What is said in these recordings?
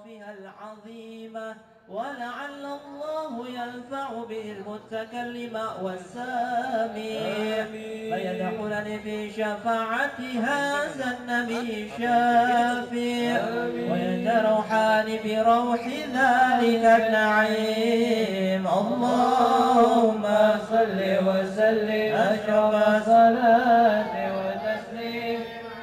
أوصافها العظيمة، ولعل الله ينفع به المتكلم والسامع فيدخلني في شفاعة هذا النبي الشافع ويتروحان بروح ذلك النعيم. اللهم صل وسلم أشرف صلاة وتسليم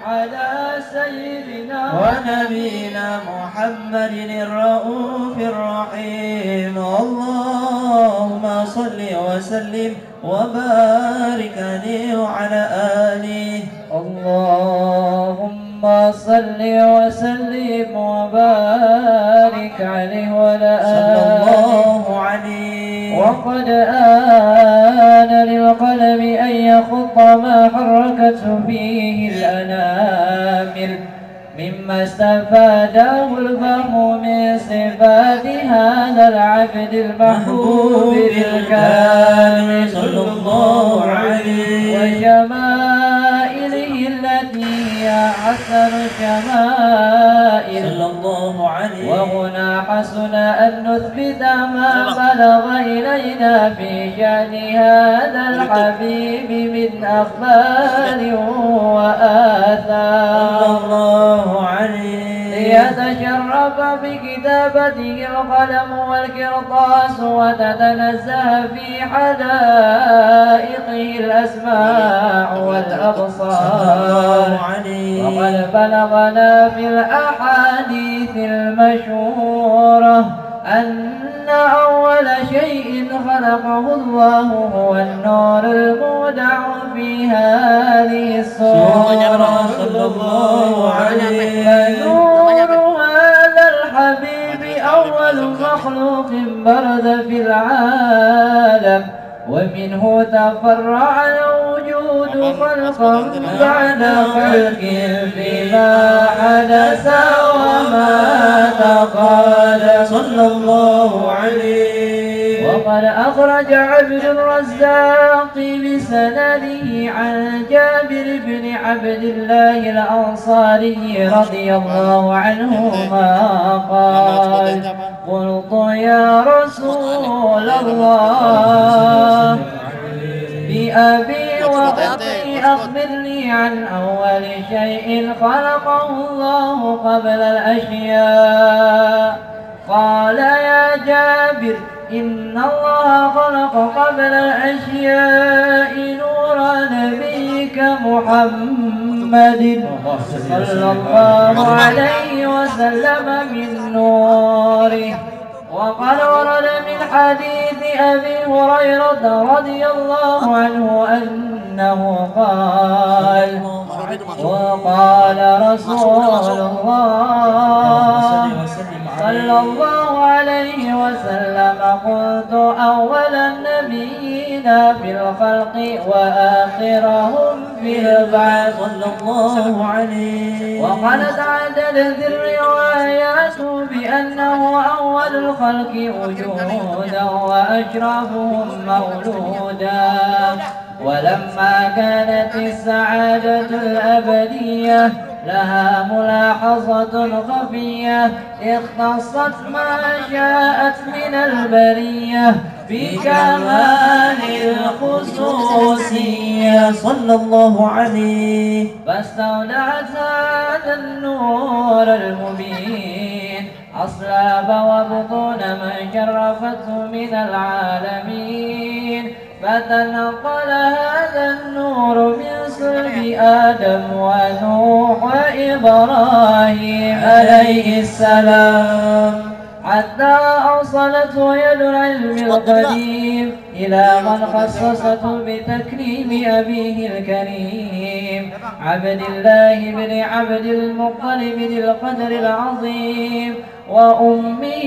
على سيدنا ونبينا محمد الرؤوف الرحيم. اللهم صل وسلم وبارك عليه وعلى آله. اللهم صل وسلم وبارك عليه وعلى آله صلى الله عليه. وقد آن للقلم أن يخط ما حركته فيه الأنامل مما استفاده الفهم من صفات هذا العبد المحبوب الكامل صلى الله عليه وشمائله التي هي أحسن شمائل صلى الله عليه. وهنا حسن أن نثبت ما بلغ إلينا في شأن هذا الحبيب من أخبار وآثار صلى الله عليه ليتشرف بكتابته القلم والقرطاس وتتنزه في حدائقه الأسماع والأبصار. وقد بلغنا في الأحاديث المشهورة أن أول شيء خلقه الله هو النور المودع في هذه الصورة صلى الله عليه. فنور هذا الحبيب أول مخلوق برز في العالم ومنه تفرع الوجود خلقا بعد خلق فيما حدث وما تقال صلى الله عليه. وقد أخرج عبد الرزاق بسنده عن جابر بن عبد الله الأنصاري رضي الله عنهما قال: قلت يا رسول الله بأبي وأمي أخبرني عن أول شيء خلقه الله قبل الأشياء. قال: يا جابر إن الله خلق قبل الأشياء نور نبيك محمد صلى الله عليه وسلم من نوره. وقد ورد من حديث أبي هريرة رضي الله عنه أنه قال: وقال رسول الله صلى الله عليه وسلم: قلت أول النبيين في الخلق وآخرهم في البعث صلى الله عليه. وقد تعددت الروايات بأنه أول الخلق وجودا وأشرفهم مولودا. ولما كانت السعادة الأبدية لها ملاحظة خفية اختصت ما شاءت من البرية بكمال الخصوصية صلى الله عليه. فاستودعت هذا النور المبين أصلاب وبطون من شرفته من العالمين، فتنقل هذا النور من صلب آدم ونوح وإبراهيم عليه السلام حتى أوصلته يد العلم القديم إلى من خصصته بتكريم أبيه الكريم عبد الله بن عبد المطلب ذي القدر العظيم، وأمه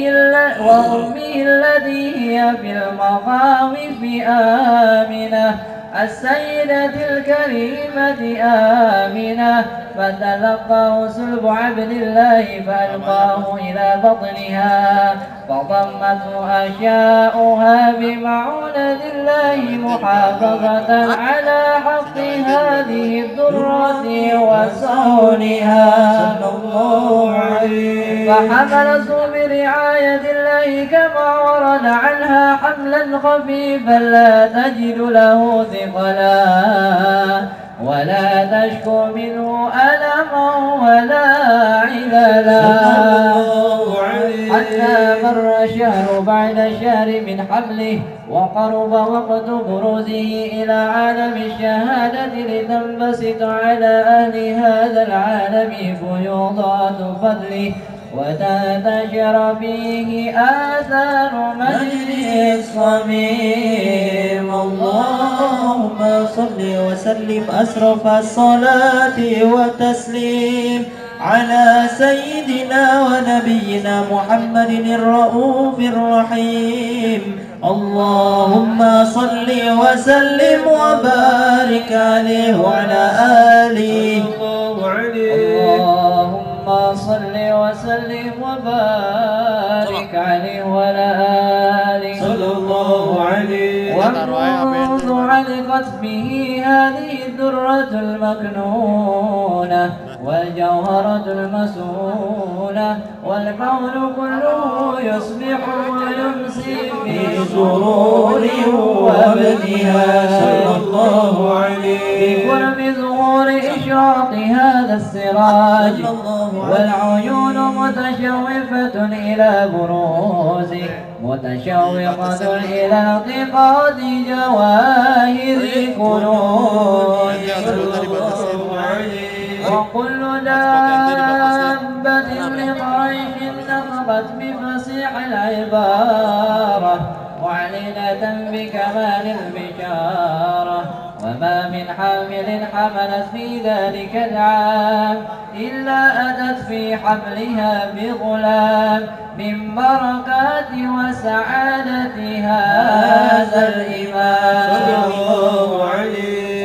التي هي في المخاوف آمنة السيدة الكريمة آمنة. فتلقاه سلب عبد الله فألقاه إلى بطنها فضمته أشياؤها بمعونة الله محافظة على حق هذه الذرة وصونها صلى الله عليه. فحملته رعاية الله كما ورد عنها حملا خفيفا لا تجد له ثقلا ولا تشكو منه ألما ولا عللا حتى مر شهر بعد شهر من حمله وقرب وقت بروزه إلى عالم الشهادة لتنبسط على أهل هذا العالم فيوضات فضله وتنتشر فيه آثار مجده الصميم. اللهم صل وسلم أسرف الصلاة والتسليم على سيدنا ونبينا محمد الرؤوف الرحيم. اللهم صل وسلم وبارك عليه وعلى آله. اللهم صل وسلم وبارك عليه وعلى آله صلى الله عليه. ومنذ علقت به هذه الذرة المكنونة والجوهرة المسؤولة والكون كله يصبح ويمسي في سرور وابتهاج صلى الله عليه. بقرب ظهور إشراق هذا السراج والعيون متشوفة إلى بروزه متشوقة إلى التقاط جواهر كنوز. وكل دابة لقريش نطقت بفصيح العبارة معلنة بكمال البشارة وما من حامل حملت في ذلك العام إلا أتت في حملها بغلام من بركات وسعادة هذا الإمام.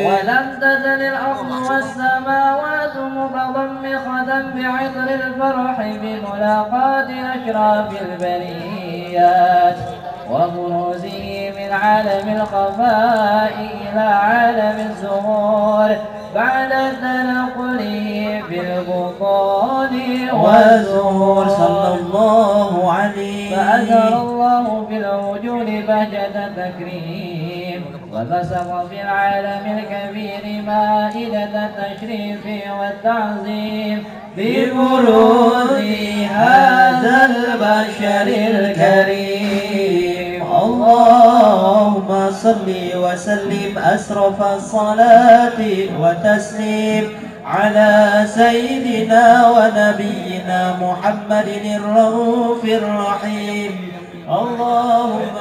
ولم تزل الأرض والسماوات متضمخة بعطر الفرح بملاقاة أشراف البريات وبروزه من عالم الخفاء إلى عالم الظهور بعد تنقله بالبطون والزهور صلى الله عليه. فأثر الله في الوجود بهجة التكريم وبسط في العالم الكبير مائدة التشريف والتعظيم ببروز هذا البشر الكريم. اللهم صل وسلم أسرف الصلاة وتسليم على سيدنا ونبينا محمد الرؤوف الرحيم. اللهم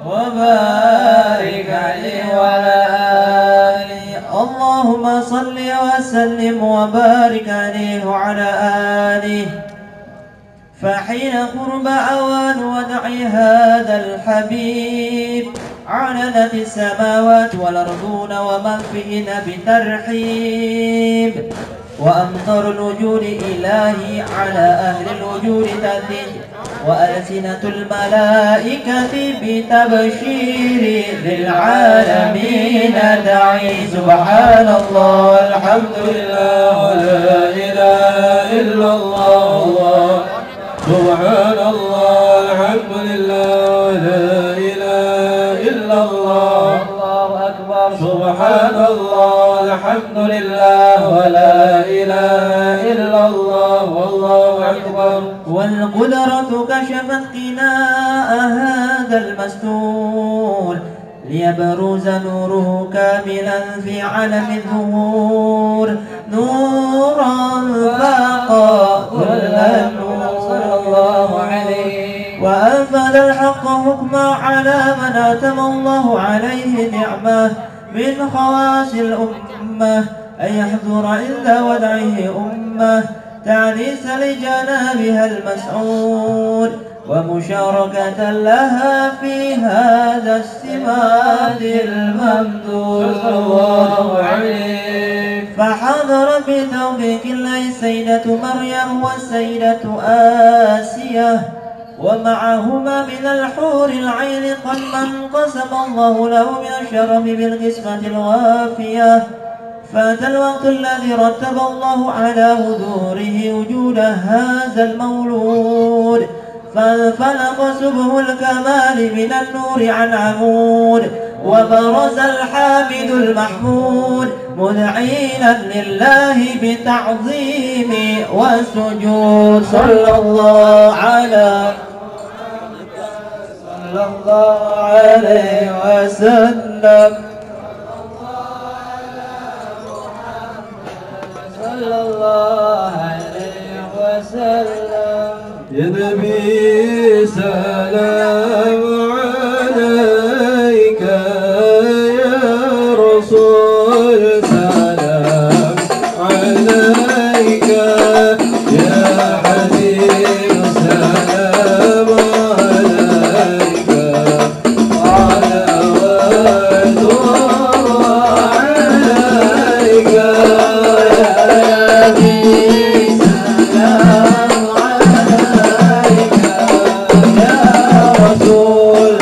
وبارك عليه وعلى آله. اللهم صل وسلم وبارك عليه وعلى آله. فحين قرب أوان ودع هذا الحبيب أعلنت السماوات والأرضون ومن فيهن بترحيب وأمطر الوجود إلهي على أهل الوجود تهدي وألسنة الملائكة بتبشير للعالمين تعي. سبحان الله والحمد لله ولا إله إلا الله. سبحان الله الحمد لله ولا إله إلا الله. الله أكبر. سبحان الله الحمد لله ولا إله إلا الله والله أكبر. والقدرة كشفت قناء هذا المستور ليبرز نوره كاملا في علم الظهور نورا فاق كل النور. صلى الله عليه. وأنفذ الحق حكما على من أتم الله عليه نعمة من خواص الأمة أن يحضر عند ودعه أمة تعنيس لجنابها المسعود ومشاركة لها في هذا السماد الممدود. صلى الله عليه. فحضر بتوفيق الله السيدة مريم والسيدة آسية ومعهما من الحور العين قد من قسم الله له من الشرف بالقسمة الوافية فات الوقت الذي رتب الله على حضوره وجود هذا المولود، فانفلق سبه الكمال من النور عن عمود، وبرز الحامد المحمود مذعينا لله بتعظيم والسجود. صلى الله عليه وسلم. صلى الله عليه وسلم. يا نبي سلام عليك، يا رسول سلام عليك، يا حبيب سلام عليك، صلوات الله عليك يا نبي سلام عليك، يا رسول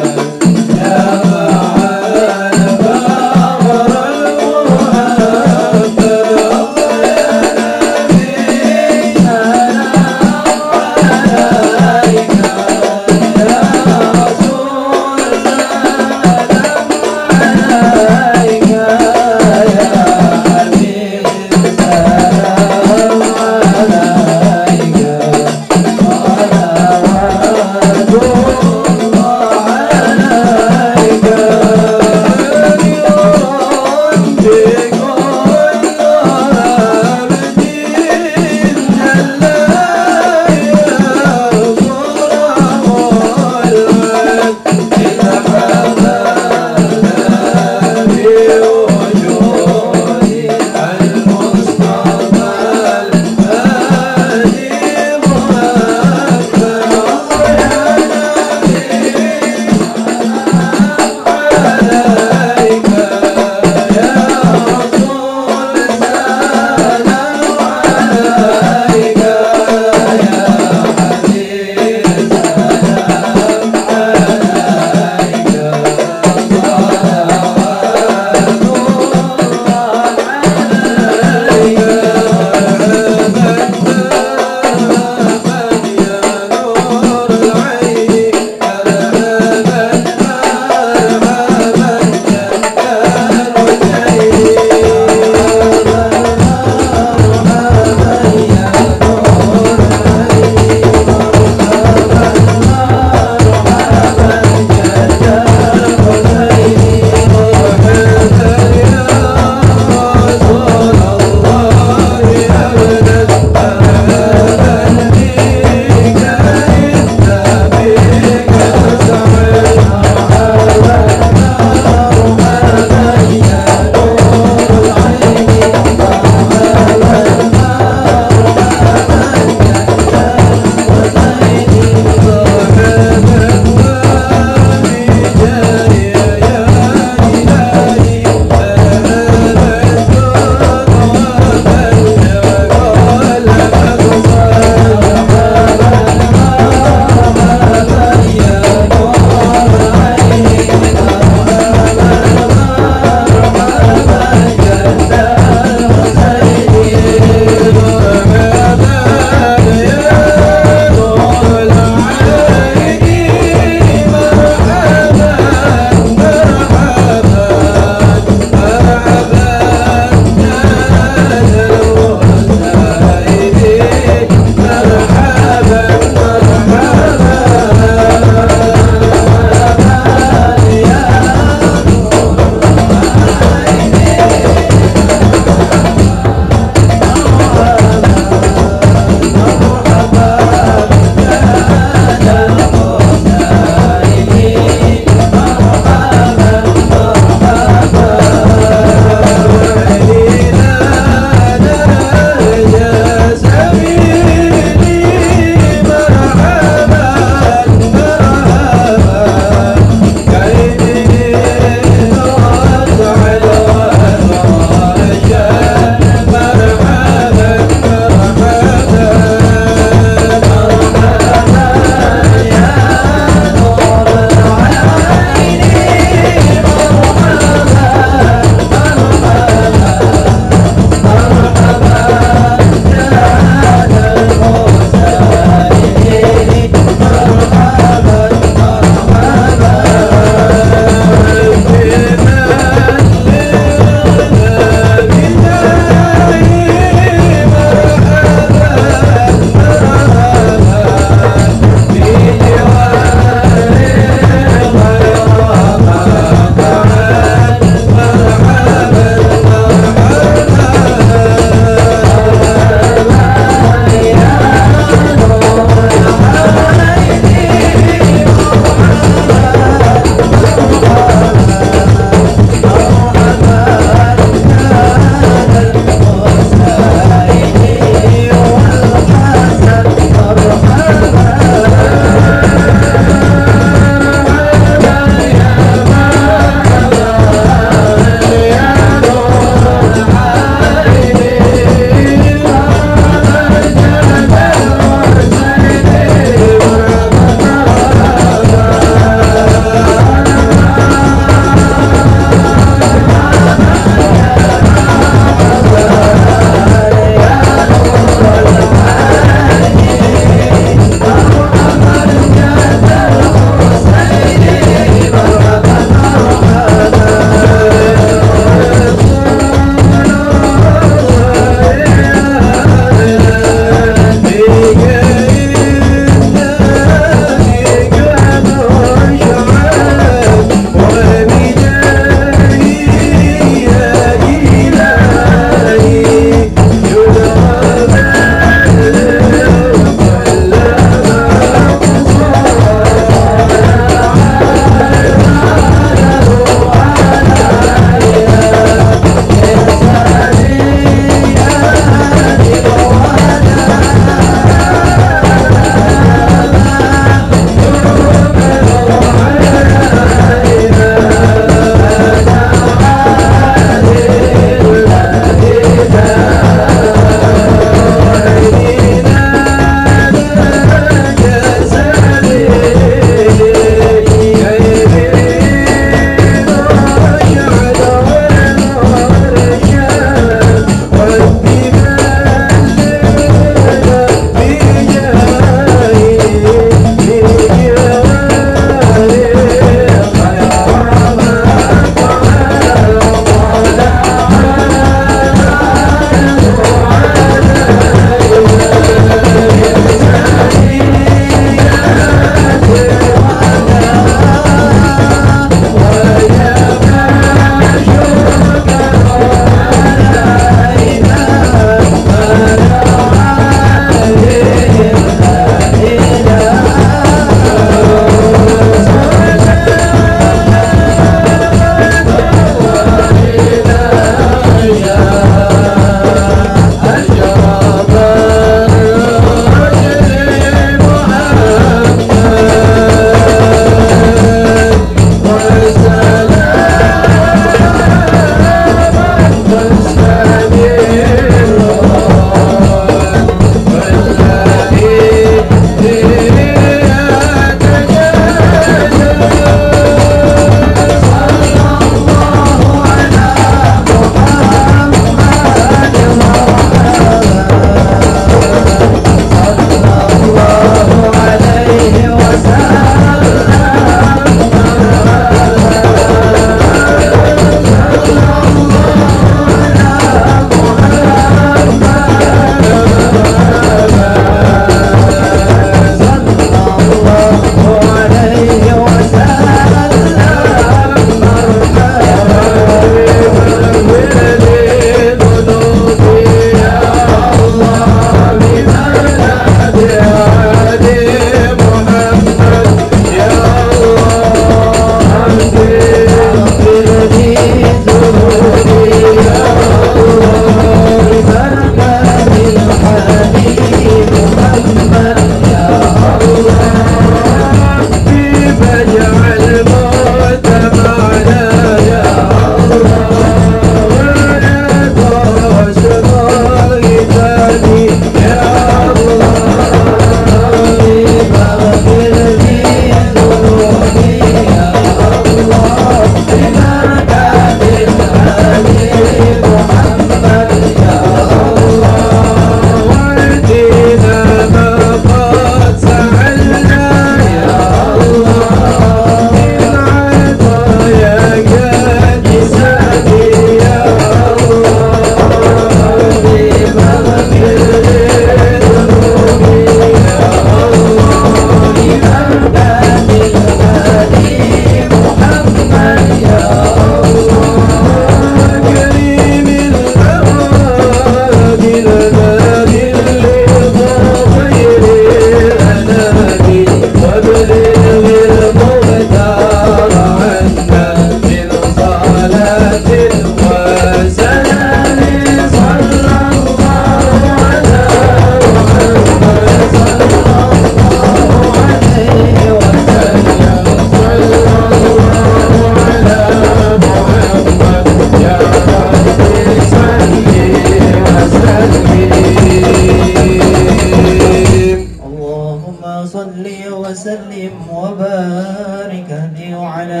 وسلم وبارك عليه وعلى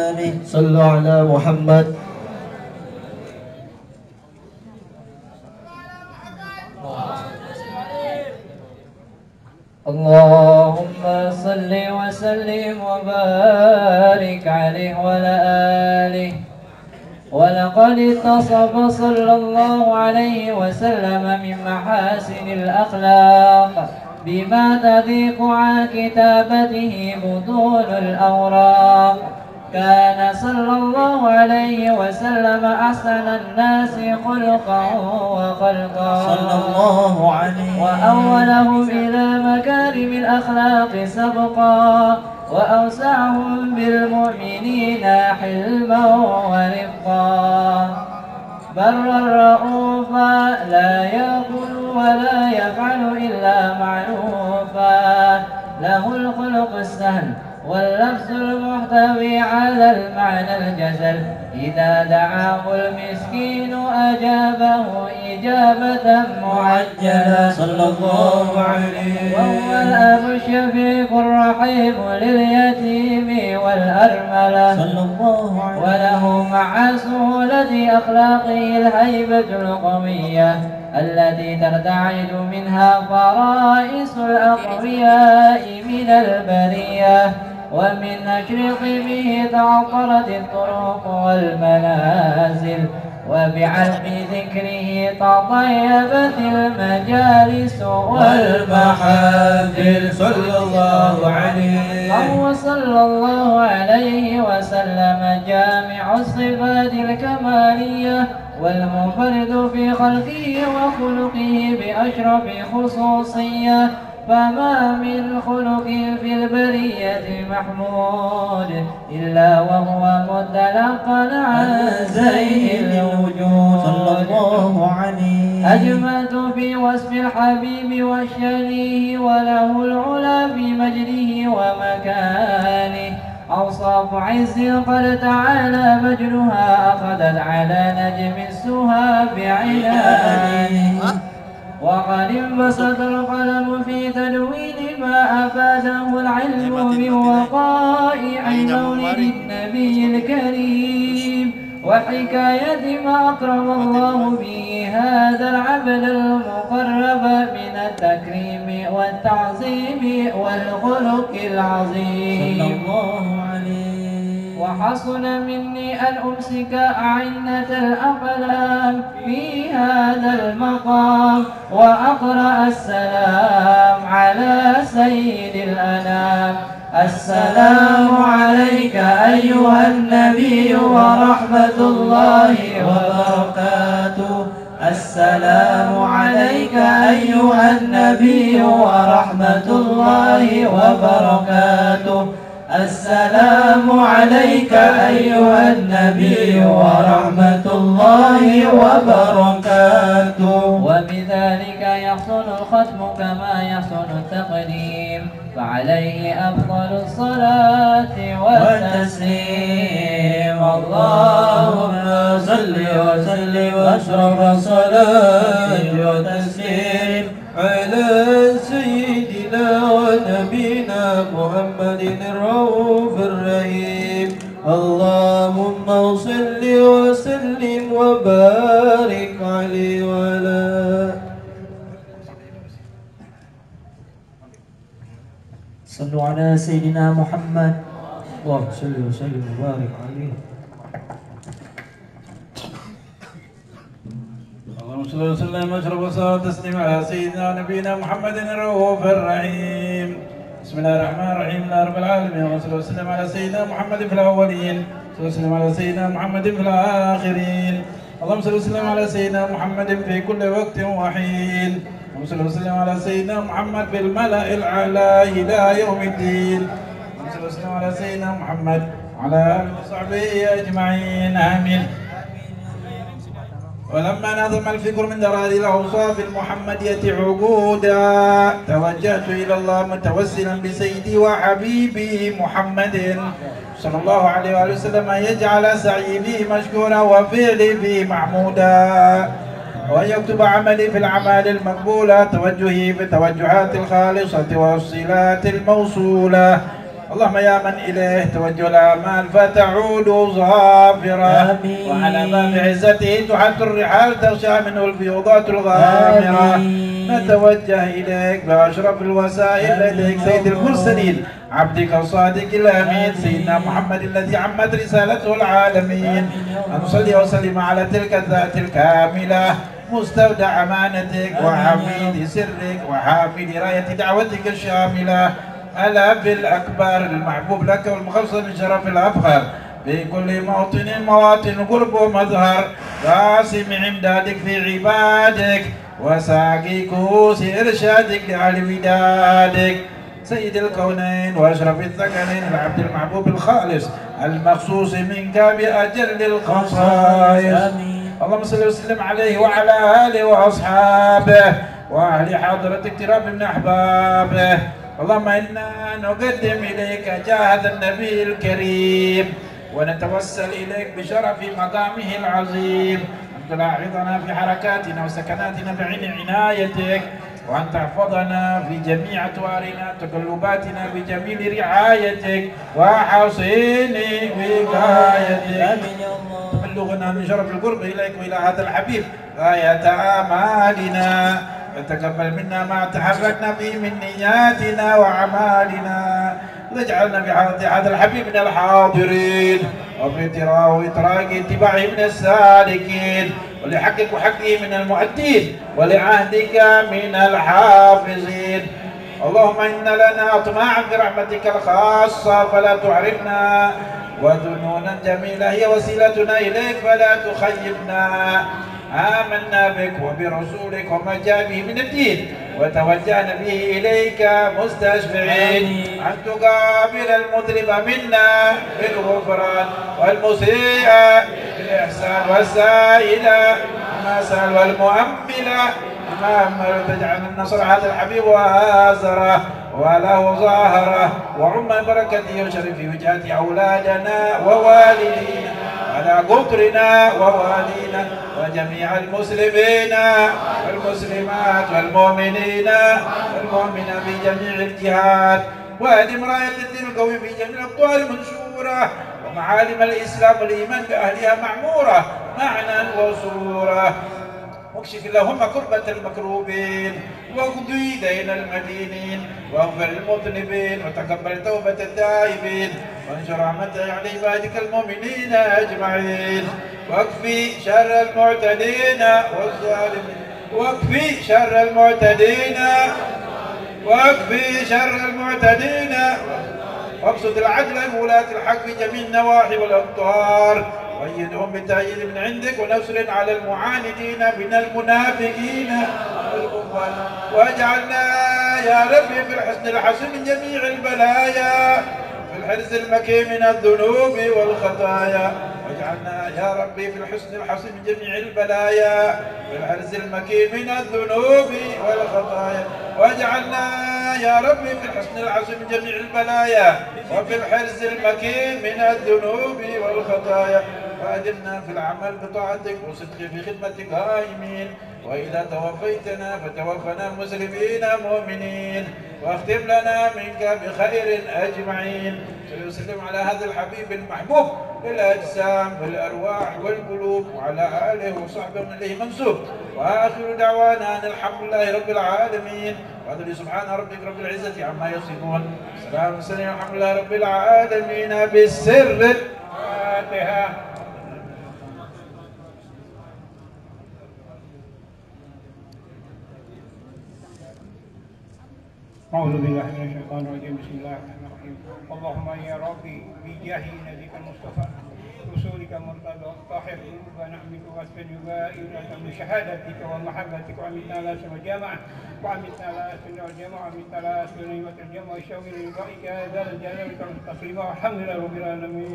آله. صلوا على محمد. اللهم صل وسلم وبارك عليه وعلى آله. ولقد اتصف صلى الله عليه وسلم من محاسن الأخلاق بما تضيق عن كتابته بطون الأوراق. كان صلى الله عليه وسلم أحسن الناس خلقا وخلقا صلى الله عليه وأولهم إلى مكارم الأخلاق سبقا وأوسعهم بالمؤمنين حلما ورفقا. برا رؤوفا لا يقول ولا يفعل إلا معروفا. له الخلق السهل واللفظ المحتوي على المعنى الجزل. إذا دعاه المسكين أجابه إجابة معجلة صلى الله عليه. وهو الأب الشفيق الرحيم لليتيم والأرملة صلى الله عليه. وله مع سهولة أخلاقه الهيبة القوية التي ترتعد منها فرائس الأقوياء من البرية. ومن نشر طيبه تعطرت الطرق والمنازل وبعلم ذكره تطيبت المجالس والمحافل. صلى الله عليه. فهو صلى الله عليه وسلم جامع الصفات الكمالية والمنفرد في خلقه وخلقه بأشرف خصوصية. فما من خلق في البرية محمود إلا وهو متلقى عن زين الوجود. صلى الله عليه. أجملت في وصف الحبيب وشانه وله العلا في مجده ومكانه. أوصاف عز قد تعالى مجدها أخذت على نجم السها بعنانه. وقد انبسط القلم في تدوين ما أفاده العلم من وقائع مولد النبي الكريم وحكاية ما أكرم الله به هذا العبد المقرب من التكريم والتعظيم والخلق العظيم. صلى الله عليه. وحسن مني أن أمسك أعنة الأقلام في هذا المقام وأقرأ السلام على سيد الأنام. السلام عليك أيها النبي ورحمة الله وبركاته. السلام عليك أيها النبي ورحمة الله وبركاته. السلام عليك أيها النبي ورحمة الله وبركاته. وبذلك يحصل الختم كما يحصل التقديم، فعليه أفضل الصلاة والتسليم. اللهم صل وسلم واشرف الصلاة والتسليم على سيدنا ونبينا محمد الرؤوف الرحيم. اللهم صل وسلم وبارك عليه وعلى صلوا على سيدنا محمد. اللهم صل وسلم وبارك عليه. اللهم صل وسلم واشرف الصلاه والتسليم على سيدنا ونبينا محمد الرؤوف الرحيم. بسم الله الرحمن الرحيم. لا رب العالمين. اللهم صل وسلم على سيدنا محمد في الاولين، صل وسلم على سيدنا محمد في الاخرين. اللهم صل وسلم على سيدنا محمد في كل وقت وحين. اللهم صل وسلم على سيدنا محمد في الملأ الأعلى إلى يوم الدين. اللهم صل وسلم على سيدنا محمد وعلى آله وصحبه أجمعين. آمين. ولما نظم الفكر من درار الأوصاف المحمدية عقودا، توجهت إلى الله متوسلا بسيدي وحبيبي محمد صلى الله عليه وآله وسلم أن يجعل سعي به مشكورا وفعلي به محمودا، وأن يكتب عملي في الأعمال المقبولة، توجهي في التوجهات الخالصة والصلات الموصولة. اللهم يا من إليه توجه الآمال فتعود ظافرة، وعلى باب عزته تحط الرحال تغشى منه الفيوضات الغامرة. نتوجه إليك بأشرف الوسائل لديك سيد المرسلين عبدك الصادق الأمين سيدنا محمد الذي عمت رسالته العالمين، أن نصلي وسلم على تلك الذات الكاملة مستودع أمانتك وحميد سرك وحامل راية دعوتك الشاملة، الأب الأكبر المحبوب لك والمخصص من شرف الأفخر في كل موطن مواطن قرب ومظهر، قاسم عمدادك في عبادك وساقي كؤوس إرشادك لأهل ودادك، سيد الكونين وأشرف الثقلين العبد المحبوب الخالص المخصوص منك بأجل الخصائص. اللهم صل وسلم عليه وعلى آله وأصحابه وأهل حضرة اقتراب من أحبابه. اللهم إنا نقدم إليك جاه النبي الكريم ونتوسل إليك بشرف مقامه العظيم، أن تلاحظنا في حركاتنا وسكناتنا بعين عنايتك، وأن تحفظنا في جميع أطوارنا تقلباتنا بجميل رعايتك وحصين وقايتك. تبلغنا من شرف القرب إليك وإلى هذا الحبيب غاية آمالنا، وتقبل منا ما تحركنا فيه من نياتنا وأعمالنا، واجعلنا بحضرة هذا الحبيب من الحاضرين، وفي إطراق اتباعه من السالكين، ولحقك وحقه من المؤدين، ولعهدك من الحافظين. اللهم إن لنا أطماعا في رحمتك الخاصة فلا تعرفنا، وذنونا جميلة هي وسيلتنا إليك فلا تخيبنا. آمنا بك وبرسولك وما جاء به من الدين، وتوجهنا به إليك مستشفعين أن تقابل المذنب منا بالغفران، والمسيء بالإحسان، والسائل ما سأل، والمؤمل ما أمل، تجعل النصر هذا الحبيب وآزره وله ظاهره، وعم بركته وشرف وجهة أولادنا ووالدينا على قطرنا ووالينا وجميع المسلمين والمسلمات والمؤمنين والمؤمنات في جميع الجهات، وأدم راية الدين القوي في جميع الأقطار المنشورة، ومعالم الإسلام والإيمان بأهلها معمورة معنى وصورة. واكشف اللهم كربة المكروبين، واقضي دين المدينين، واغفر المذنبين، وتقبل توبة التائبين، وانشر رحمتك على عبادك المؤمنين أجمعين، واكفي شر المعتدين والظالمين، واكفي شر المعتدين، واكفي شر المعتدين، وابسط العدل لولاة الحق في جميع النواحي والأقطار، وأيدهم بتأييد من عندك ونصر على المعاندين من المنافقين والكفار، واجعلنا يا ربي في الحسن الحسن من جميع البلايا، وفي الحرز المكي من الذنوب والخطايا واجعلنا يا ربي في الحسن الحصين من جميع البلايا في الحرز المكي من الذنوب والخطايا واجعلنا يا ربي في الحسن الحصين من جميع البلايا وفي الحرز المكي من الذنوب والخطايا وأدمنا في العمل بطاعتك وصدق في خدمتك قائمين وإذا توفيتنا فتوفنا مسلمين مؤمنين واختم لنا منك بخير أجمعين. وسلم على هذا الحبيب المحبوب للأجسام والأرواح والقلوب وعلى آله وصحبه من إليه منسوب. وآخر دعوانا أن الحمد لله رب العالمين وأدري سبحان ربك رب العزة عما يصفون سلام وسلم الحمد لله رب العالمين بالسر الفاتحة. أعوذ بالله من الشيطان الرجيم بسم الله الرحمن الرحيم اللهم يا ربي بجاه نبيك المصطفى رسولك مرتضى طهر قلوبنا منك واسكن يبائرك من شهادتك ومحبتك وعملنا لا سوى الجامعة وعملنا لا سنة الجامعة وعملنا لا سنة الجامعة والشوق للقائك يا ذا الجلال والإكرام التسليم والحمد لله رب العالمين.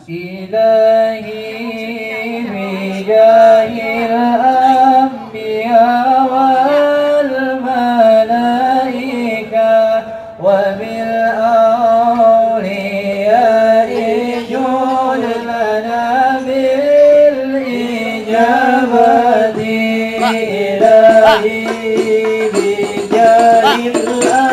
إلهي بجاه الأنبياء والملائكة وبالأولياء جود لنا بالإجابة. إلهي بجاه الأنبياء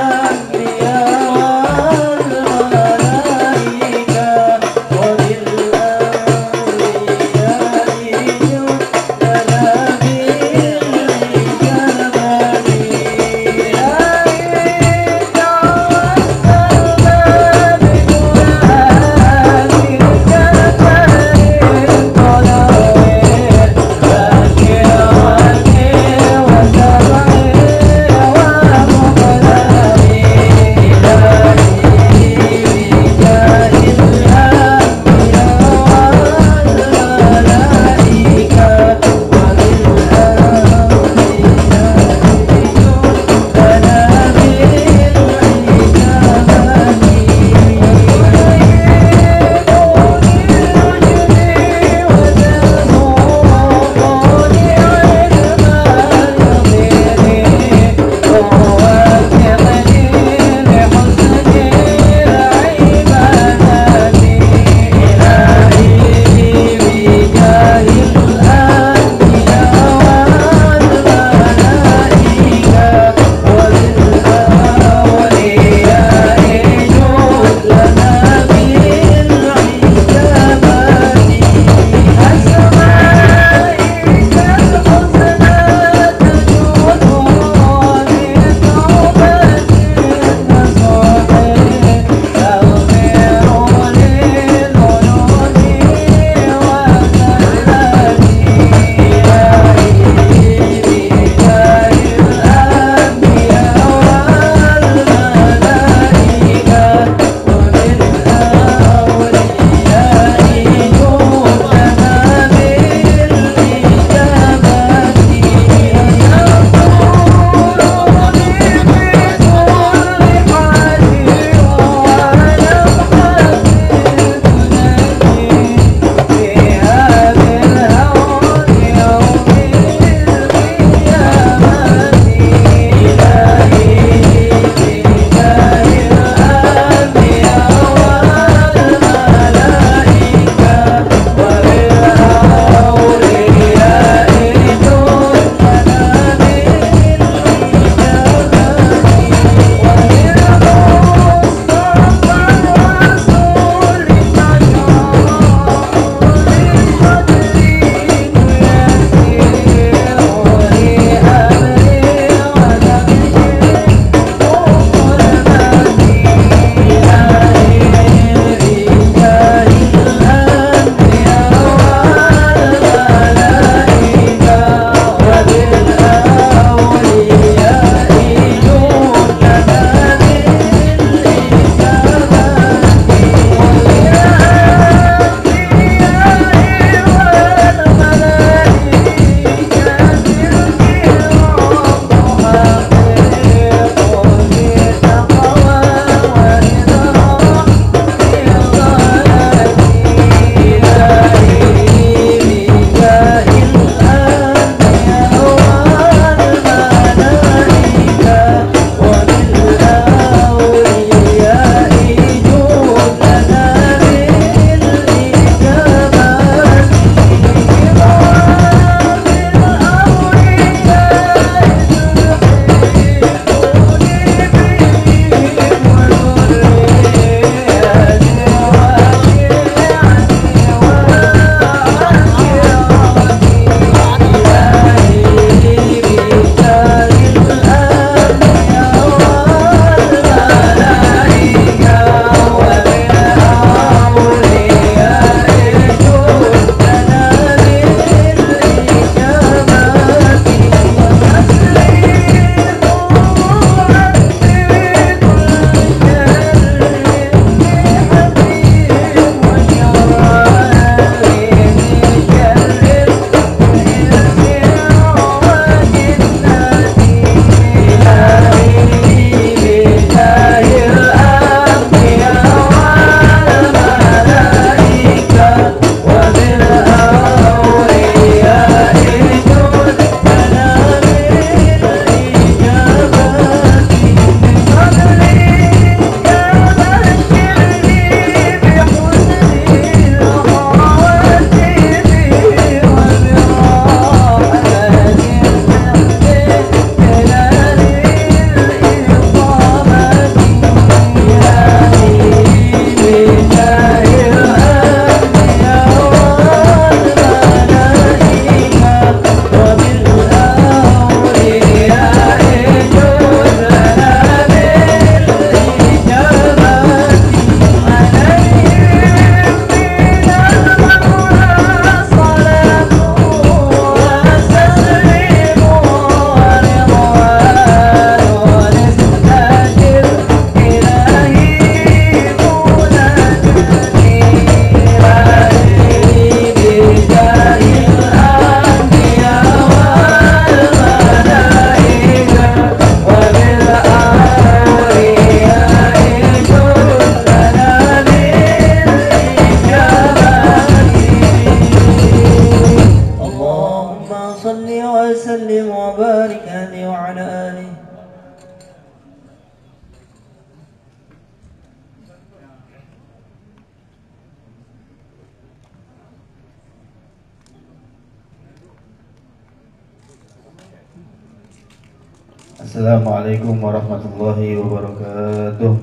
Assalamualaikum warahmatullahi wabarakatuh.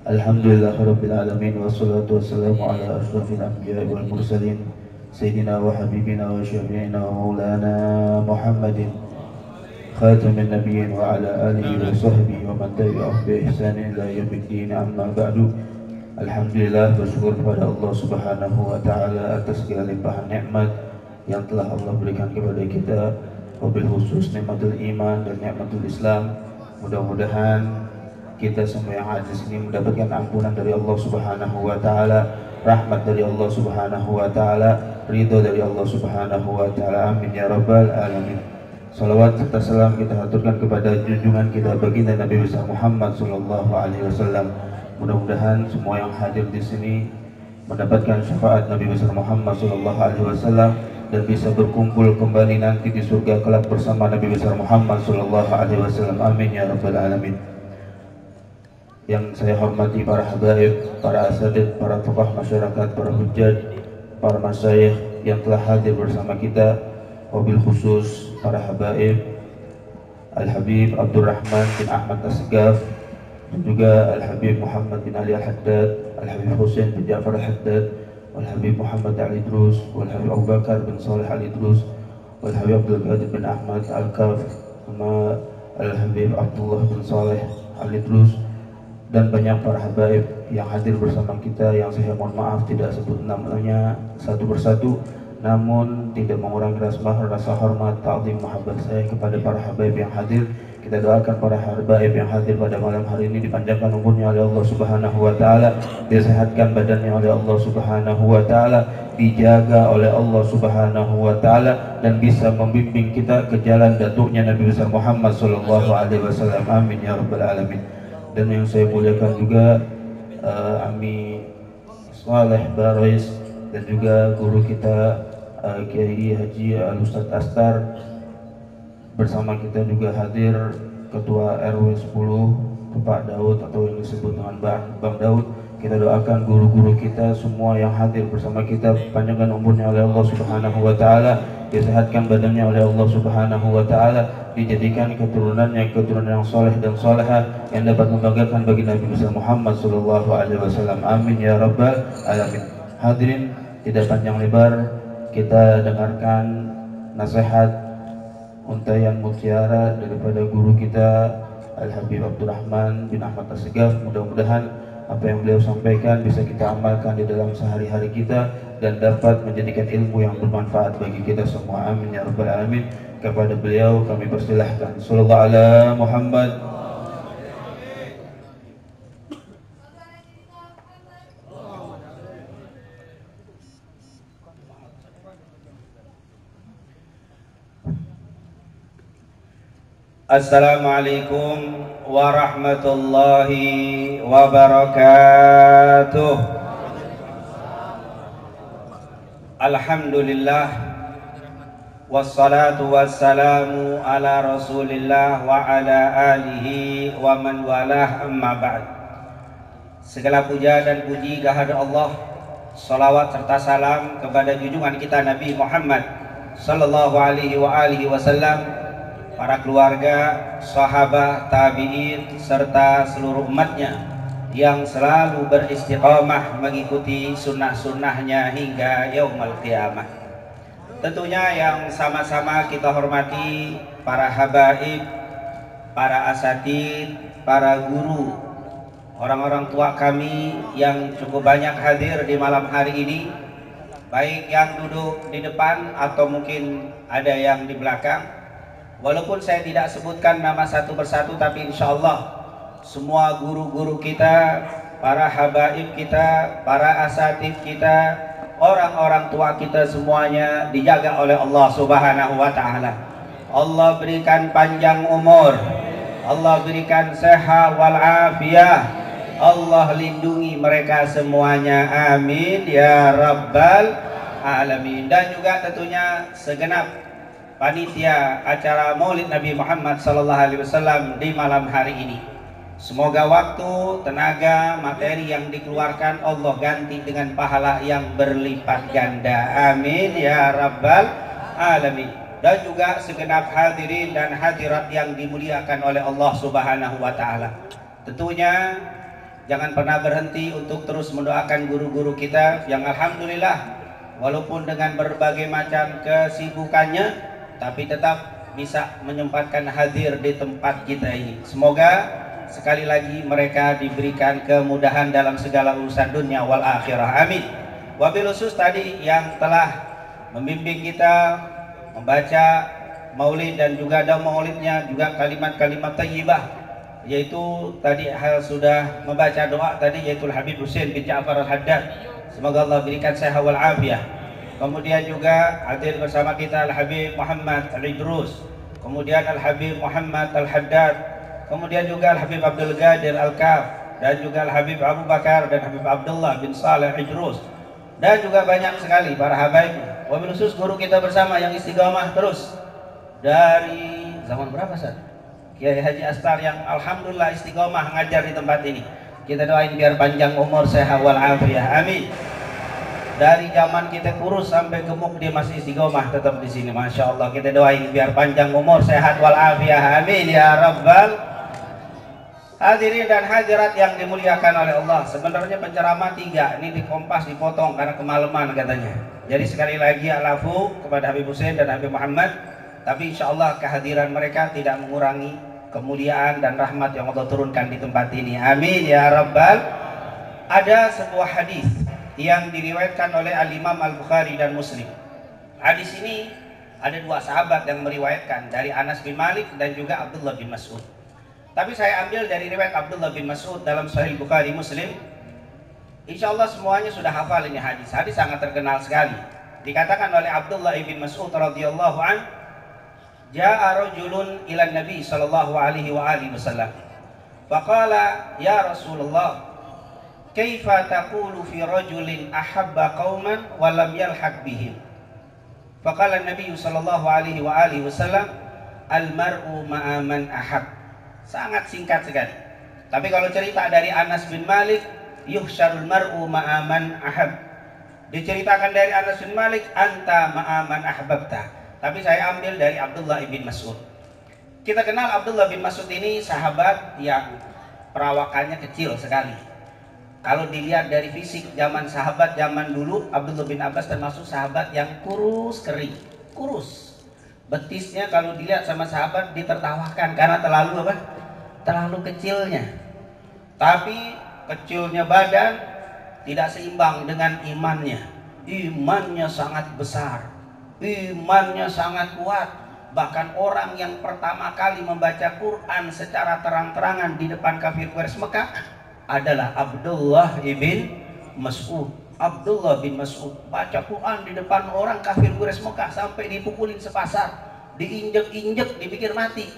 Alhamdulillahirabbil alamin wassalatu wassalamu ala asyrafil anbiya'i wal mursalin sayyidina wa habibina wa syafi'ina wa maulana Muhammadin khatamin nabiyyin wa ala alihi wa sahbihi wa man tabi'ahum bi ihsanin ila yaumiddin, amma ba'du. Alhamdulillah, bersyukur kepada Allah Subhanahu wa taala atas segala limpahan nikmat yang telah Allah berikan kepada kita, wabil khusus nikmatul iman dan nikmatul Islam. Mudah-mudahan kita semua yang ada di sini mendapatkan ampunan dari Allah Subhanahu wa taala, rahmat dari Allah Subhanahu wa taala, ridho dari Allah Subhanahu wa taala. Amin ya rabbal alamin. Salawat serta salam kita haturkan kepada junjungan kita baginda Nabi besar Muhammad sallallahu alaihi wasallam. Mudah-mudahan semua yang hadir di sini mendapatkan syafaat Nabi besar Muhammad sallallahu alaihi wasallam dan bisa berkumpul kembali nanti di surga kelak bersama Nabi besar Muhammad sallallahu alaihi wasallam. Amin ya rabbal alamin. Yang saya hormati para habaib, para asatidz, para tokoh masyarakat, para hujjaj, para masyayikh yang telah hadir bersama kita, wabil khusus para habaib Al-Habib Abdurrahman bin Ahmad As-Segaf, dan juga Al-Habib Muhammad bin Ali Al-Haddad, Al-Habib Hussein bin Ja'far Al-Haddad, Al-Habib Muhammad Al-Idrus, Al-Habib Abu Bakar bin Salih Al-Idrus, Al-Habib Abdul Qadir bin Ahmad Al-Kaf, sama Al-Habib Abdullah bin Salih Al-Idrus, dan banyak para habaib yang hadir bersama kita yang saya mohon maaf tidak sebut namanya satu persatu, namun tidak mengurangi rasa hormat, ta'zim, mahabbah saya kepada para habaib yang hadir. Kita doakan para habaib yang hadir pada malam hari ini dipanjangkan umurnya oleh Allah Subhanahu wa taala, disehatkan badannya oleh Allah Subhanahu wa taala, dijaga oleh Allah Subhanahu wa taala, dan bisa membimbing kita ke jalan datuknya Nabi besar Muhammad sallallahu alaihi wasallam. Amin ya rabbal alamin. Dan yang saya muliakan juga Ami Saleh Barais dan juga guru kita Kiai Haji Al-Ustadz Astar. Bersama kita juga hadir Ketua RW 10 Pak Daud atau yang disebut dengan Bang Daud. Kita doakan guru-guru kita semua yang hadir bersama kita, panjangkan umurnya oleh Allah Subhanahu wa taala, disehatkan badannya oleh Allah Subhanahu wa taala, dijadikan keturunannya keturunan yang soleh dan solehah yang dapat membanggakan bagi Nabi besar Muhammad sallallahu alaihi wasallam. Amin ya rabbal alamin. Hadirin, tidak panjang lebar, kita dengarkan nasihat untayan mutiara daripada guru kita Al-Habib Abdurrahman bin Ahmad As-Segaf. Mudah-mudahan apa yang beliau sampaikan bisa kita amalkan di dalam sehari-hari kita dan dapat menjadikan ilmu yang bermanfaat bagi kita semua. Amin ya rabbal alamin. Kepada beliau kami persilahkan. Sallallahu ala Muhammad. Assalamualaikum warahmatullahi wabarakatuh. Alhamdulillah, wassalatu wassalamu ala rasulillah wa ala alihi wa man walah, amma ba'd. Segala puja dan puji kehadirat Allah, salawat serta salam kepada junjungan kita Nabi Muhammad sallallahu alaihi wa alihi wasallam, para keluarga, sahabat, tabi'in, serta seluruh umatnya yang selalu beristiqamah mengikuti sunnah-sunnahnya hingga yaumul qiyamah. Tentunya yang sama-sama kita hormati para habaib, para asatidz, para guru, orang-orang tua kami yang cukup banyak hadir di malam hari ini, baik yang duduk di depan atau mungkin ada yang di belakang. Walaupun saya tidak sebutkan nama satu persatu, tapi insya Allah semua guru-guru kita, para habaib kita, para asatidz kita, orang-orang tua kita semuanya dijaga oleh Allah Subhanahu wa taala. Allah berikan panjang umur, Allah berikan sehat wal afiyah, Allah lindungi mereka semuanya. Amin ya rabbal alamin. Dan juga tentunya segenap panitia acara Maulid Nabi Muhammad sallallahu alaihi wasallam di malam hari ini. Semoga waktu, tenaga, materi yang dikeluarkan Allah ganti dengan pahala yang berlipat ganda. Amin ya rabbal alamin. dan juga segenap hadirin dan hadirat yang dimuliakan oleh Allah Subhanahu wa taala. Tentunya jangan pernah berhenti untuk terus mendoakan guru-guru kita yang alhamdulillah walaupun dengan berbagai macam kesibukannya tapi tetap bisa menyempatkan hadir di tempat kita ini. Semoga sekali lagi mereka diberikan kemudahan dalam segala urusan dunia wal akhirah. Amin. Wabil khusus tadi yang telah membimbing kita membaca maulid dan juga ada maulidnya juga kalimat-kalimat thayyibah, yaitu tadi sudah membaca doa tadi yaitu Habib Husain bin Ja'far Al-Haddad, semoga Allah berikan sehat wal afiyah. Kemudian juga hadir bersama kita Al-Habib Muhammad Al-Idrus, kemudian Al-Habib Muhammad Al-Haddad, kemudian juga Al-Habib Abdul Qadir Al-Kaf, dan juga Al-Habib Abu Bakar dan Habib Abdullah bin Saleh Idrus, dan juga banyak sekali para habaib. Wabil khusus guru kita bersama yang istiqamah terus dari zaman berapa Ustaz? Kiai Haji Astar yang alhamdulillah istiqamah ngajar di tempat ini. Kita doain biar panjang umur, sehat wal afiyah. Amin. Dari zaman kita kurus sampai gemuk dia masih istiqamah tetap di sini. Masya Allah, kita doain biar panjang umur, sehat wal afiyah. Amin ya rabbal hadirin dan hadirat yang dimuliakan oleh Allah. Sebenarnya penceramah 3 ini di Kompas dipotong karena kemalaman katanya. Jadi sekali lagi alafu kepada Habib Husain dan Habib Muhammad, tapi insya Allah kehadiran mereka tidak mengurangi kemuliaan dan rahmat yang Allah turunkan di tempat ini. Amin ya rabbal. Ada sebuah hadis yang diriwayatkan oleh Al-Imam Al-Bukhari dan Muslim. Hadis ini ada 2 sahabat yang meriwayatkan, dari Anas bin Malik dan juga Abdullah bin Mas'ud. Tapi saya ambil dari riwayat Abdullah bin Mas'ud dalam Sahih Bukhari Muslim. Insya Allah semuanya sudah hafal ini hadis. Hadis sangat terkenal sekali. Dikatakan oleh Abdullah bin Mas'ud radhiyallahu an, ja'a rajulun ila Nabi sallallahu alaihi wa alihi wasallam. Faqala ya Rasulullah, kaifa taqulu fi rajulin ahabba qauman wa lam yalhaq bihim? Faqala Nabi sallallahu alaihi wa alihi wasallam, al mar'u ma'a man ahab. Sangat singkat sekali. Tapi kalau cerita dari Anas bin Malik, yuhsyarul mar'u ma'a man ahab. Diceritakan dari Anas bin Malik, anta ma'a man ahbabta. Tapi saya ambil dari Abdullah bin Mas'ud. Kita kenal Abdullah bin Mas'ud ini sahabat yang perawakannya kecil sekali. Kalau dilihat dari fisik zaman sahabat zaman dulu, Abdullah bin Abbas termasuk sahabat yang kurus kering, kurus. Betisnya kalau dilihat sama sahabat ditertawakan karena terlalu apa? Terlalu kecilnya. Tapi kecilnya badan tidak seimbang dengan imannya. Imannya sangat besar, imannya sangat kuat. Bahkan orang yang pertama kali membaca Quran secara terang-terangan di depan kafir Quraisy Mekah adalah Abdullah bin Mas'ud. Abdullah bin Mas'ud baca Quran di depan orang kafir Quraisy Mekah sampai dipukulin sepasar, diinjek-injek, dipikir mati.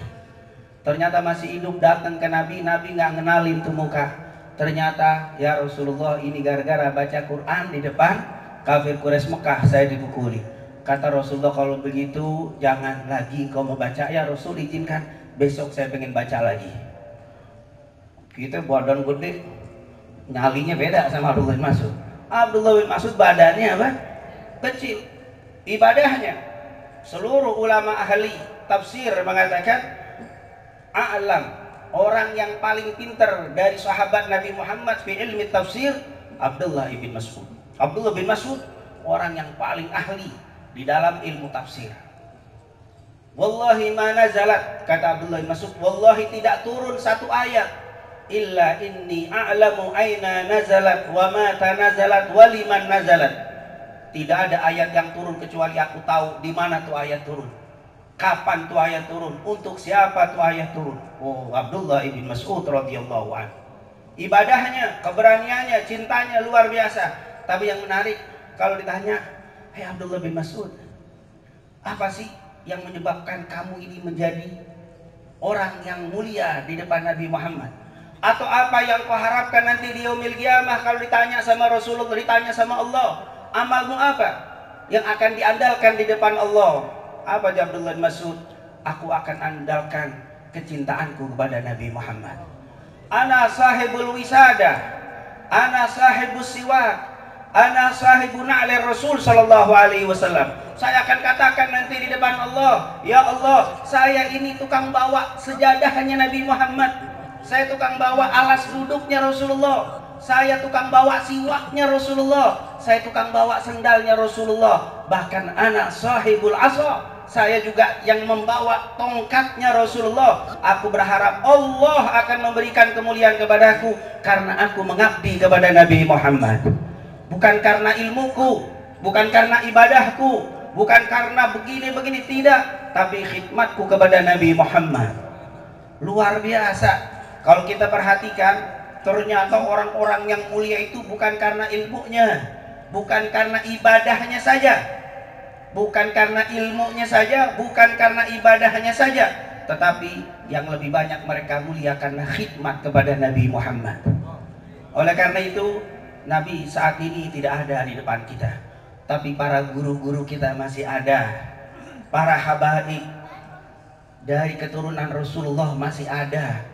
Ternyata masih hidup datang ke Nabi, Nabi nggak ngenalin tuh muka. Ternyata ya Rasulullah, ini gara-gara baca Quran di depan kafir Quraisy Mekah saya dipukuli. Kata Rasulullah, kalau begitu jangan lagi kau membaca, ya Rasul izinkan besok saya pengen baca lagi. Kita badan gede, nyalinya beda sama Abdullah bin Mas'ud. Abdullah bin Mas'ud badannya apa? Kecil. Ibadahnya, seluruh ulama ahli tafsir mengatakan a'lam, orang yang paling pintar dari sahabat Nabi Muhammad fi ilmi tafsir, Abdullah bin Mas'ud. Abdullah bin Mas'ud orang yang paling ahli di dalam ilmu tafsir. Wallahi ma nazalat, kata Abdullah bin Mas'ud, wallahi tidak turun satu ayat illa inni a'lamu aina nazalat wa mata nazalat wa liman nazalat. Tidak ada ayat yang turun kecuali aku tahu di mana tuh ayat turun, kapan tuh ayat turun, untuk siapa tuh ayat turun. Oh, Abdullah bin Mas'ud radhiyallahu anhu. Ibadahnya, keberaniannya, cintanya luar biasa. Tapi yang menarik kalau ditanya, "Hei Abdullah bin Mas'ud, apa sih yang menyebabkan kamu ini menjadi orang yang mulia di depan Nabi Muhammad? Atau apa yang kau harapkan nanti di yaumil qiyamah kalau ditanya sama Rasulullah, ditanya sama Allah, amalmu apa yang akan diandalkan di depan Allah?" Apa jawab Abdullah bin Mas'ud? Aku akan andalkan kecintaanku kepada Nabi Muhammad. Ana sahibul wisada, ana sahibus siwak, ana sahibun ala Rasul sallallahu alaihi wasallam. Saya akan katakan nanti di depan Allah, ya Allah, saya ini tukang bawa sejadahnya Nabi Muhammad. Saya tukang bawa alas duduknya Rasulullah. Saya tukang bawa siwaknya Rasulullah. Saya tukang bawa sendalnya Rasulullah. Bahkan ana sahibul asa, saya juga yang membawa tongkatnya Rasulullah. Aku berharap Allah akan memberikan kemuliaan kepadaku karena aku mengabdi kepada Nabi Muhammad. Bukan karena ilmuku, bukan karena ibadahku, bukan karena begini-begini, tidak, tapi khidmatku kepada Nabi Muhammad. Luar biasa. Kalau kita perhatikan, ternyata orang-orang yang mulia itu bukan karena ilmunya, bukan karena ibadahnya saja, bukan karena ilmunya saja, bukan karena ibadahnya saja, tetapi yang lebih banyak mereka mulia karena khidmat kepada Nabi Muhammad. Oleh karena itu, Nabi saat ini tidak ada di depan kita, tapi para guru-guru kita masih ada, para habaib dari keturunan Rasulullah masih ada,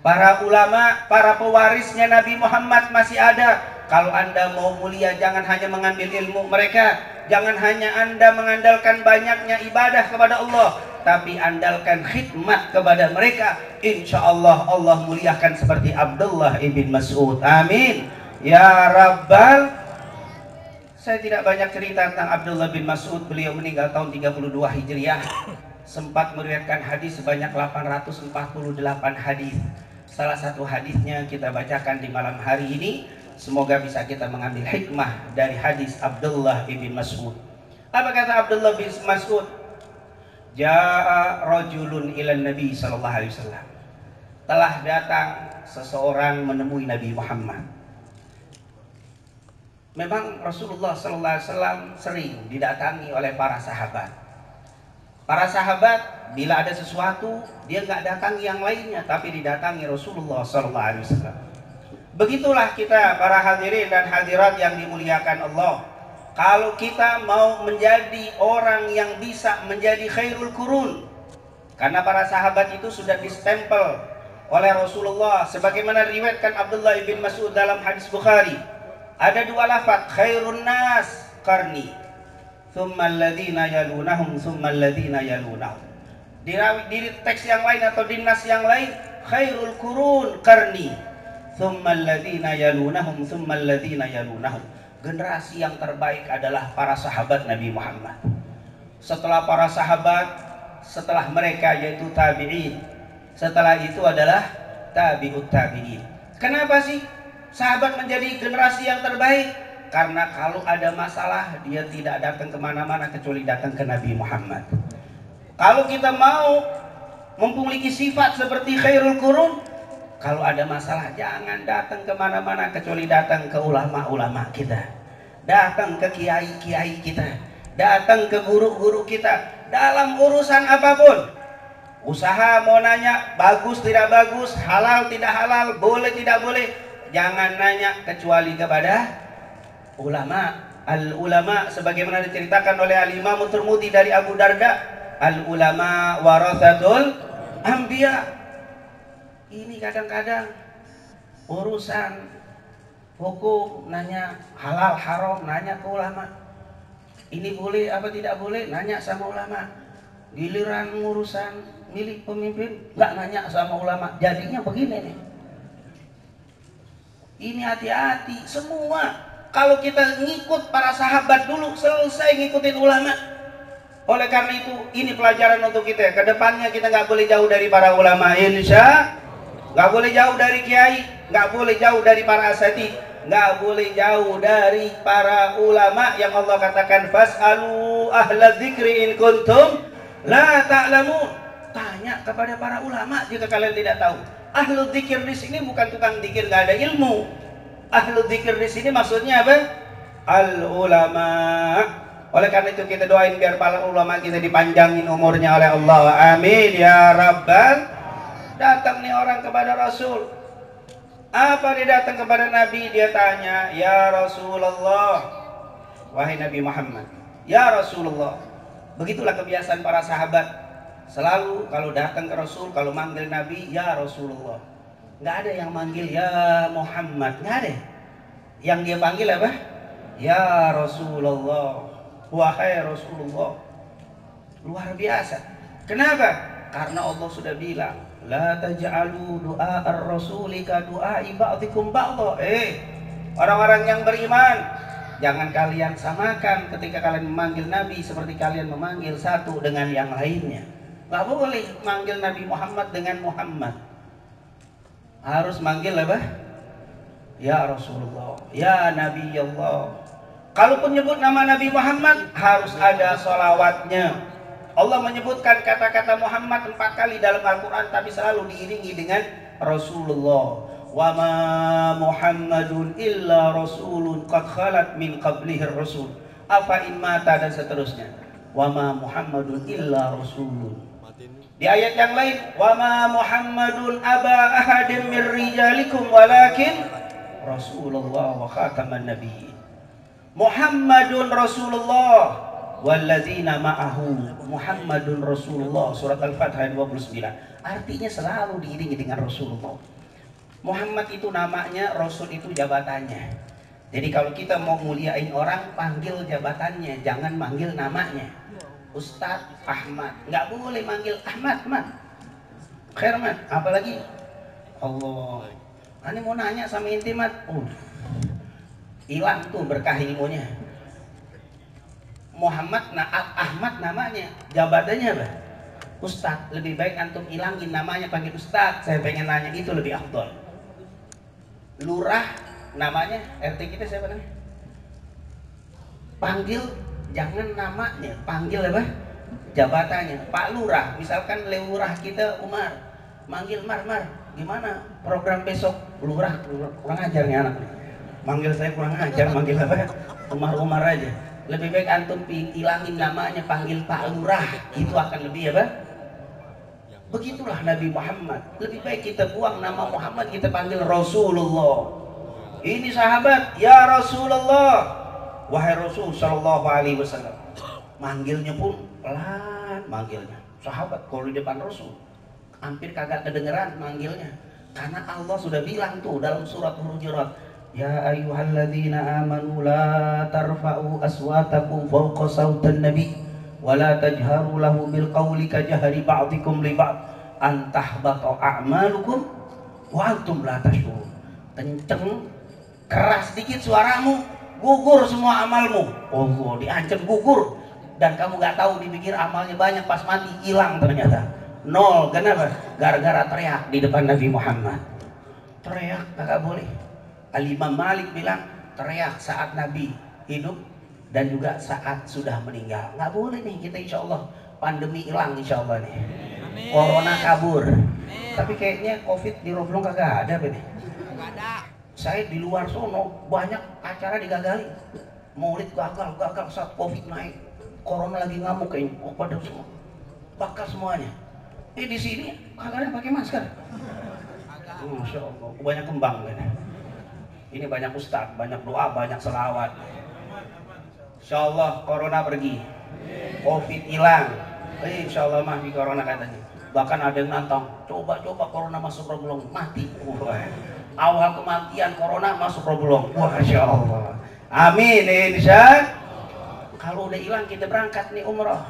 para ulama, para pewarisnya Nabi Muhammad masih ada. Kalau Anda mau mulia, jangan hanya mengambil ilmu mereka, jangan hanya Anda mengandalkan banyaknya ibadah kepada Allah, tapi andalkan khidmat kepada mereka. Insya Allah Allah muliakan seperti Abdullah ibn Mas'ud. Amin ya Rabbal. Saya tidak banyak cerita tentang Abdullah bin Mas'ud. Beliau meninggal tahun 32 Hijriah. Sempat meriwayatkan hadis sebanyak 848 hadis. Salah satu hadisnya kita bacakan di malam hari ini. Semoga bisa kita mengambil hikmah dari hadis Abdullah bin Mas'ud. Apa kata Abdullah bin Mas'ud? Ja'a rajulun ilan Nabi sallallahu alaihi wasallam. Telah datang seseorang menemui Nabi Muhammad. Memang Rasulullah sallallahu alaihi wasallam sering didatangi oleh para sahabat. Para sahabat bila ada sesuatu dia nggak datangi yang lainnya, tapi didatangi Rasulullah sallallahu alaihi wasallam. Begitulah kita para hadirin dan hadirat yang dimuliakan Allah. Kalau kita mau menjadi orang yang bisa menjadi khairul qurun, karena para sahabat itu sudah distempel oleh Rasulullah sebagaimana riwayatkan Abdullah bin Mas'ud dalam hadis Bukhari. Ada dua lafaz, khairun nas qarni, thumma alladhina yalunahum, thumma alladhina yalunahum. Di teks yang lain atau di nas yang lain, khairul qurun qarni, thumma alladhina yalunahum, thumma alladhina yalunahum. Generasi yang terbaik adalah para sahabat Nabi Muhammad. Setelah para sahabat, setelah mereka yaitu tabi'in. Setelah itu adalah tabi'ut tabi'in. Kenapa sih sahabat menjadi generasi yang terbaik? Karena kalau ada masalah dia tidak datang kemana-mana kecuali datang ke Nabi Muhammad. Kalau kita mau memiliki sifat seperti khairul qurun, kalau ada masalah jangan datang kemana-mana kecuali datang ke ulama-ulama kita, datang ke kiai-kiai kita, datang ke guru-guru kita. Dalam urusan apapun, usaha mau nanya bagus tidak bagus, halal tidak halal, boleh tidak boleh, jangan nanya kecuali kepada ulama. Al-ulama sebagaimana diceritakan oleh Al-Imam Tirmidzi dari Abu Darda, al-ulama warathatul anbiya. Ini kadang-kadang urusan hukum nanya halal haram nanya ke ulama. Ini boleh apa tidak boleh nanya sama ulama. Giliran urusan milik pemimpin nggak nanya sama ulama. Jadinya begini nih. Ini hati-hati semua. Kalau kita ngikut para sahabat dulu, selesai ngikutin ulama. Oleh karena itu ini pelajaran untuk kita. Kedepannya kita nggak boleh jauh dari para ulama. Insya nggak boleh jauh dari kiai, nggak boleh jauh dari para asatidz, nggak boleh jauh dari para ulama yang Allah katakan fas'alu ahla dzikri in kuntum la ta'lamun. Tanya kepada para ulama jika kalian tidak tahu. Ahlu dzikir di sini bukan tukang dzikir nggak ada ilmu. Ahlu dzikir di sini maksudnya apa? Al ulama. Oleh karena itu kita doain biar para ulama kita dipanjangin umurnya oleh Allah. Amin ya Rabbal. Datang nih orang kepada Rasul. Apa dia datang kepada Nabi? Dia tanya, ya Rasulullah, wahai Nabi Muhammad, ya Rasulullah. Begitulah kebiasaan para sahabat. Selalu kalau datang ke Rasul, kalau manggil Nabi, ya Rasulullah. Nggak ada yang manggil ya Muhammad, nggak ada. Yang dia panggil apa? Ya Rasulullah, wahai Rasulullah. Luar biasa. Kenapa? Karena Allah sudah bilang, la taj'alu du'a ar-rasuli ka du'ai ba'dikum ba'dha. Orang-orang yang beriman, jangan kalian samakan ketika kalian memanggil Nabi seperti kalian memanggil satu dengan yang lainnya. Gak boleh manggil Nabi Muhammad dengan Muhammad. Harus manggil apa? Ya Rasulullah, ya Nabi Allah. Kalaupun nyebut nama Nabi Muhammad, harus ada sholawatnya. Allah menyebutkan kata-kata Muhammad 4 kali dalam Al-Quran, tapi selalu diiringi dengan Rasulullah. Wa ma Muhammadun illa rasulun qad khalat min qablihi rasul afa in mata, dan seterusnya. Wa ma Muhammadun illa rasulun. Di ayat yang lain, wa ma Muhammadun aba ahadin min rijalikum walakin Rasulullah wa khataman nabiyyin. Muhammadun Rasulullah walladzina ma'ahu. Muhammadun Rasulullah, surat Al-Fatihah ayat 29. Artinya selalu diiringi dengan Rasulullah. Muhammad itu namanya, Rasul itu jabatannya. Jadi kalau kita mau muliain orang, panggil jabatannya, jangan manggil namanya. Ustadz Ahmad, nggak boleh manggil Ahmad, Khairman, apalagi Allah. Ini mau nanya sama intimat, hilang tuh berkah ilmunya. Muhammad, Ahmad namanya, jabatannya apa? Ustadz. Lebih baik antum ilangin namanya, panggil Ustadz. Saya pengen nanya, itu lebih afdol. Lurah namanya, RT kita siapa namanya? Panggil jangan namanya, panggil apa? Jabatannya. Pak Lurah, misalkan lurah kita Umar, manggil Mar, gimana program besok? Lurah kurang ajar nih anak. Manggil saya kurang ajar, manggil apa? Umar aja. Lebih baik antum hilangin namanya, panggil Pak Lurah. Itu akan lebih apa? Begitulah Nabi Muhammad. Lebih baik kita buang nama Muhammad, kita panggil Rasulullah. Ini sahabat, ya Rasulullah, wahai Rasul sallallahu alaihi wasallam. Manggilnya pun pelan, manggilnya. Sahabat kalau di depan Rasul hampir kagak kedengeran manggilnya. Karena Allah sudah bilang tuh dalam surat Hujurat, ya ayyuhalladzina amanu la tarfa'u aswatakum fawqa sautin nabi wa la tajharu lahu bil qawli ka jahri ba'dikum li ba'd an tahbata a'malukum wa antum la tashurun. Kenceng, keras dikit suaramu, gugur semua amalmu. Allah diancam gugur, dan kamu nggak tahu, dipikir amalnya banyak, pas mati hilang ternyata nol. Kenapa? Gara-gara teriak di depan Nabi Muhammad. Teriak kagak boleh. Al-Imam Malik bilang teriak saat Nabi hidup dan juga saat sudah meninggal nggak boleh nih. Kita insya Allah pandemi hilang insya Allah nih. Amin. Corona kabur. Amin. Tapi kayaknya COVID di Roblong kagak ada nih. Kagak ada. Saya di luar sono banyak acara digagali. Maulid gagal saat COVID naik. Corona lagi ngamuk kayaknya. Pada semua bakal semuanya. Di sini kagak ada pakai masker. Masya Allah, banyak kembang kan. Ini banyak ustadz, banyak doa, banyak selawat. Insya Allah corona pergi, COVID hilang. Insya Allah mah di corona katanya. Bahkan ada yang nantang, coba corona masuk Roblong, mati. Awal kematian corona masuk Roblong. Masya Allah. Amin insya. Kalau udah hilang kita berangkat nih umroh,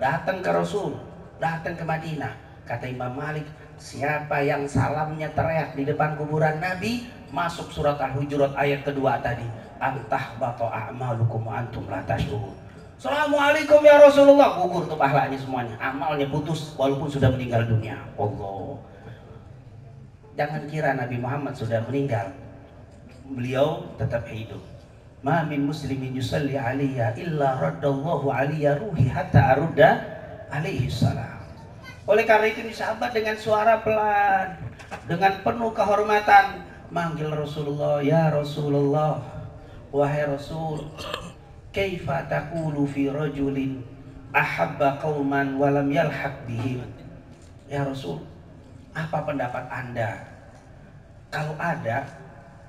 datang ke Rasul, datang ke Madinah. Kata Imam Malik, siapa yang salamnya teriak di depan kuburan Nabi, masuk surat Al-Hujurat ayat kedua tadi, antah bato a'malukum wa antum la tashurun. Assalamualaikum ya Rasulullah, gugur tuh pahalanya semuanya, amalnya putus walaupun sudah meninggal dunia. Allah, jangan kira Nabi Muhammad sudah meninggal, beliau tetap hidup. Ma min muslimin yusalli alaiya illa raddallahu alaiya ruhi hatta arudda alaihi salam. Oleh karena itu sahabat dengan suara pelan, dengan penuh kehormatan manggil Rasulullah, ya Rasulullah, wahai Rasul, kaifa taqulu fi rajulin ahabba qauman wa lam yalhaq bihim. Ya Rasul, apa pendapat Anda kalau ada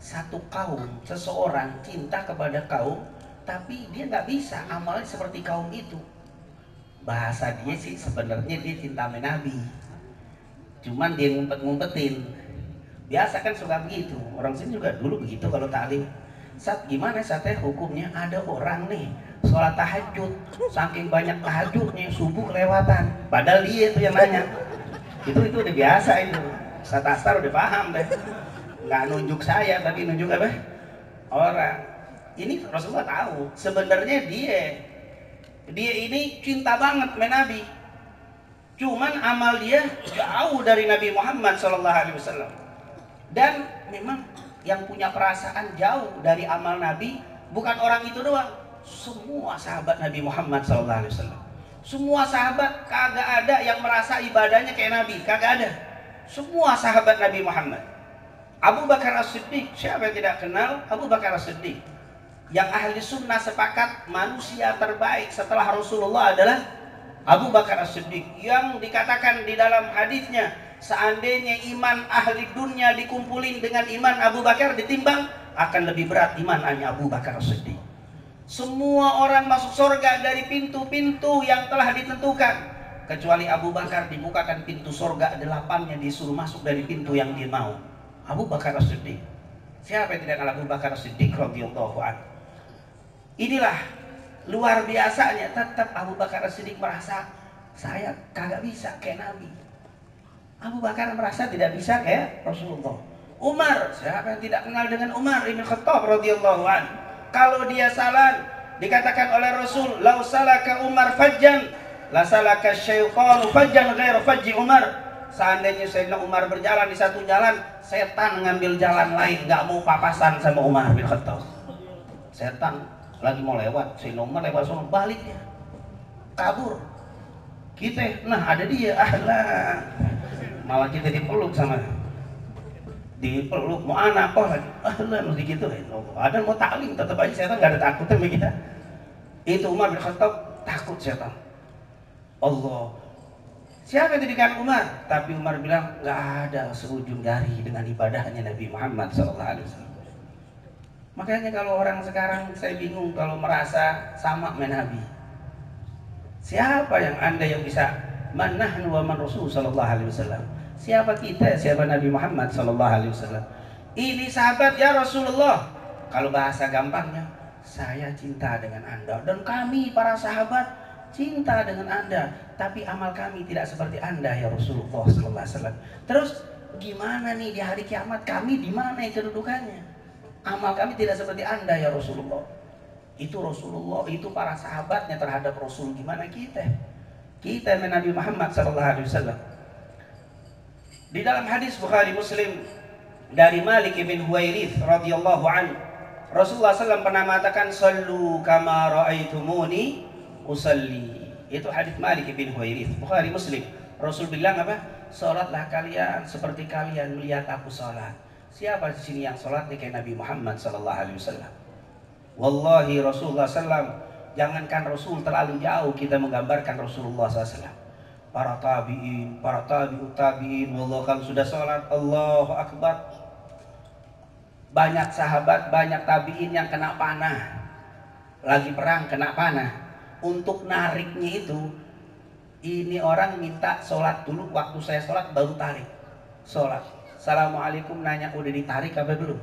satu kaum, seseorang cinta kepada kaum tapi dia nggak bisa amalnya seperti kaum itu. Bahasa dia sih sebenarnya dia cinta sama Nabi, cuman dia ngumpet-ngumpetin. Biasa kan suka begitu, orang sini juga dulu begitu kalau taklim. Sat, gimana Sat hukumnya? Ada orang nih sholat tahajud, saking banyak tahajudnya subuh kelewatan, padahal dia itu yang nanya. Itu udah biasa itu. Ustaz Astar udah paham deh. Nggak nunjuk saya tapi nunjuk apa? Orang. Ini Rasulullah tahu sebenarnya dia ini cinta banget sama Nabi. Cuman amal dia jauh dari Nabi Muhammad SAW. Dan memang yang punya perasaan jauh dari amal Nabi bukan orang itu doang, semua sahabat Nabi Muhammad SAW. Semua sahabat kagak ada yang merasa ibadahnya kayak Nabi, kagak ada. Semua sahabat Nabi Muhammad. Abu Bakar As-Siddiq, siapa yang tidak kenal Abu Bakar As-Siddiq? Yang ahli sunnah sepakat manusia terbaik setelah Rasulullah adalah Abu Bakar As-Siddiq, yang dikatakan di dalam hadisnya, seandainya iman ahli dunia dikumpulin dengan iman Abu Bakar ditimbang, akan lebih berat imannya Abu Bakar As-Siddiq. Semua orang masuk surga dari pintu-pintu yang telah ditentukan, kecuali Abu Bakar dibukakan pintu surga 8-nya, disuruh masuk dari pintu yang dia mau. Abu Bakar As-Siddiq. Siapa yang tidak kenal Abu Bakar As-Siddiq radhiyallahu anhu? Inilah luar biasanya, tetap Abu Bakar As-Siddiq merasa saya kagak bisa kayak Nabi. Abu Bakar merasa tidak bisa kayak Rasulullah. Umar, siapa yang tidak kenal dengan Umar Ibn Khattab radhiyallahu anhu? Kalau dia salah, dikatakan oleh Rasul, "Lau salaka Umar fajjan, la salaka syaitanu fajjan ghairu fajji Umar." Seandainya Sayyidina Umar berjalan di satu jalan, setan ngambil jalan lain, nggak mau papasan sama Umar bin Khattab. Setan lagi mau lewat, Sayyidina Umar lewat sana, balik dia, kabur. Kita, nah ada dia, ahlan, malah kita dipeluk sama, dipeluk, mau anak apa lagi, ahlan, mesti gitu. Ada mau taklim, tetap aja setan nggak ada takutnya sama kita. Itu Umar bin Khattab takut setan. Allah, siapa yang dijadikan Umar? Tapi Umar bilang nggak ada seujung jari dengan ibadahnya Nabi Muhammad SAW. Makanya kalau orang sekarang saya bingung kalau merasa sama dengan Nabi. Siapa yang Anda yang bisa man nahnu wa man Rasul sallallahu alaihi wasallam? Siapa kita? Siapa Nabi Muhammad sallallahu alaihi wasallam? Ini sahabat ya Rasulullah. Kalau bahasa gampangnya, saya cinta dengan Anda dan kami para sahabat cinta dengan Anda, tapi amal kami tidak seperti Anda ya Rasulullah sallallahu alaihi wasallam. Terus gimana nih di hari kiamat kami di mana kedudukannya? Amal kami tidak seperti Anda ya Rasulullah. Itu Rasulullah, itu para sahabatnya terhadap Rasul. Gimana kita? Kita Nabi Muhammad SAW. Di dalam hadis Bukhari Muslim dari Malik bin Huwairith radhiyallahu anhu, Rasulullah SAW pernah mengatakan, "Sallu kama ra'aitumuni usalli." Itu hadis Malik bin Huwairith, Bukhari Muslim. Rasul bilang apa? Salatlah kalian seperti kalian melihat aku salat. Siapa di sini yang sholat nih kayak Nabi Muhammad sallallahu alaihi wasallam? Wallahi Rasulullah sallam, jangankan Rasul terlalu jauh kita menggambarkan Rasulullah SAW. Para tabi'in, para tabi'ut tabi'in, wallah kan sudah sholat, Allahu Akbar. Banyak sahabat, banyak tabi'in yang kena panah. Lagi perang kena panah. Untuk nariknya itu, ini orang minta sholat dulu, waktu saya sholat baru tarik. Sholat. Assalamualaikum, nanya udah ditarik apa belum?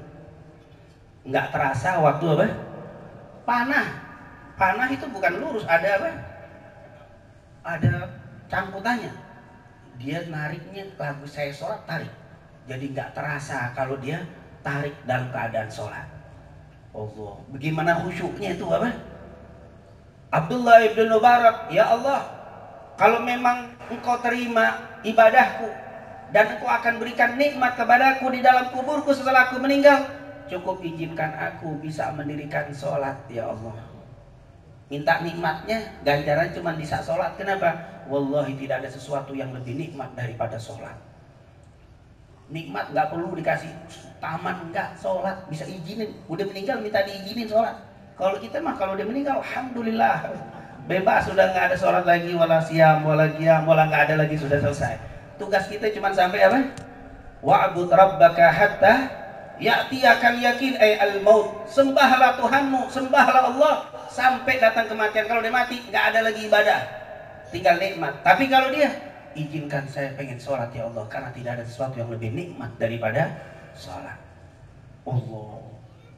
Nggak terasa waktu apa? Panah. Panah itu bukan lurus, ada apa? Ada cangkutannya. Dia nariknya lagu saya sholat tarik. Jadi nggak terasa kalau dia tarik dalam keadaan sholat. Allah, bagaimana khusyuknya itu apa? Abdullah ibn Mubarak, ya Allah, kalau memang engkau terima ibadahku dan engkau akan berikan nikmat kepadaku di dalam kuburku setelah aku meninggal, cukup izinkan aku bisa mendirikan sholat ya Allah. Minta nikmatnya, ganjaran cuma bisa sholat. Kenapa? Wallahi tidak ada sesuatu yang lebih nikmat daripada sholat. Nikmat nggak perlu dikasih taman, enggak, sholat bisa izinin. Udah meninggal minta diizinin sholat. Kalau kita mah kalau udah meninggal, alhamdulillah bebas, sudah nggak ada sholat lagi, wala siyam, wala qiyam, wala nggak ada lagi, sudah selesai. Tugas kita cuma sampai apa? Wa'bud rabbaka hatta ya'tiyakal yakin ay al-maut. Sembahlah Tuhanmu, sembahlah Allah sampai datang kematian. Kalau dia mati, nggak ada lagi ibadah, tinggal nikmat. Tapi kalau dia, izinkan saya pengen sholat ya Allah, karena tidak ada sesuatu yang lebih nikmat daripada sholat. Allah.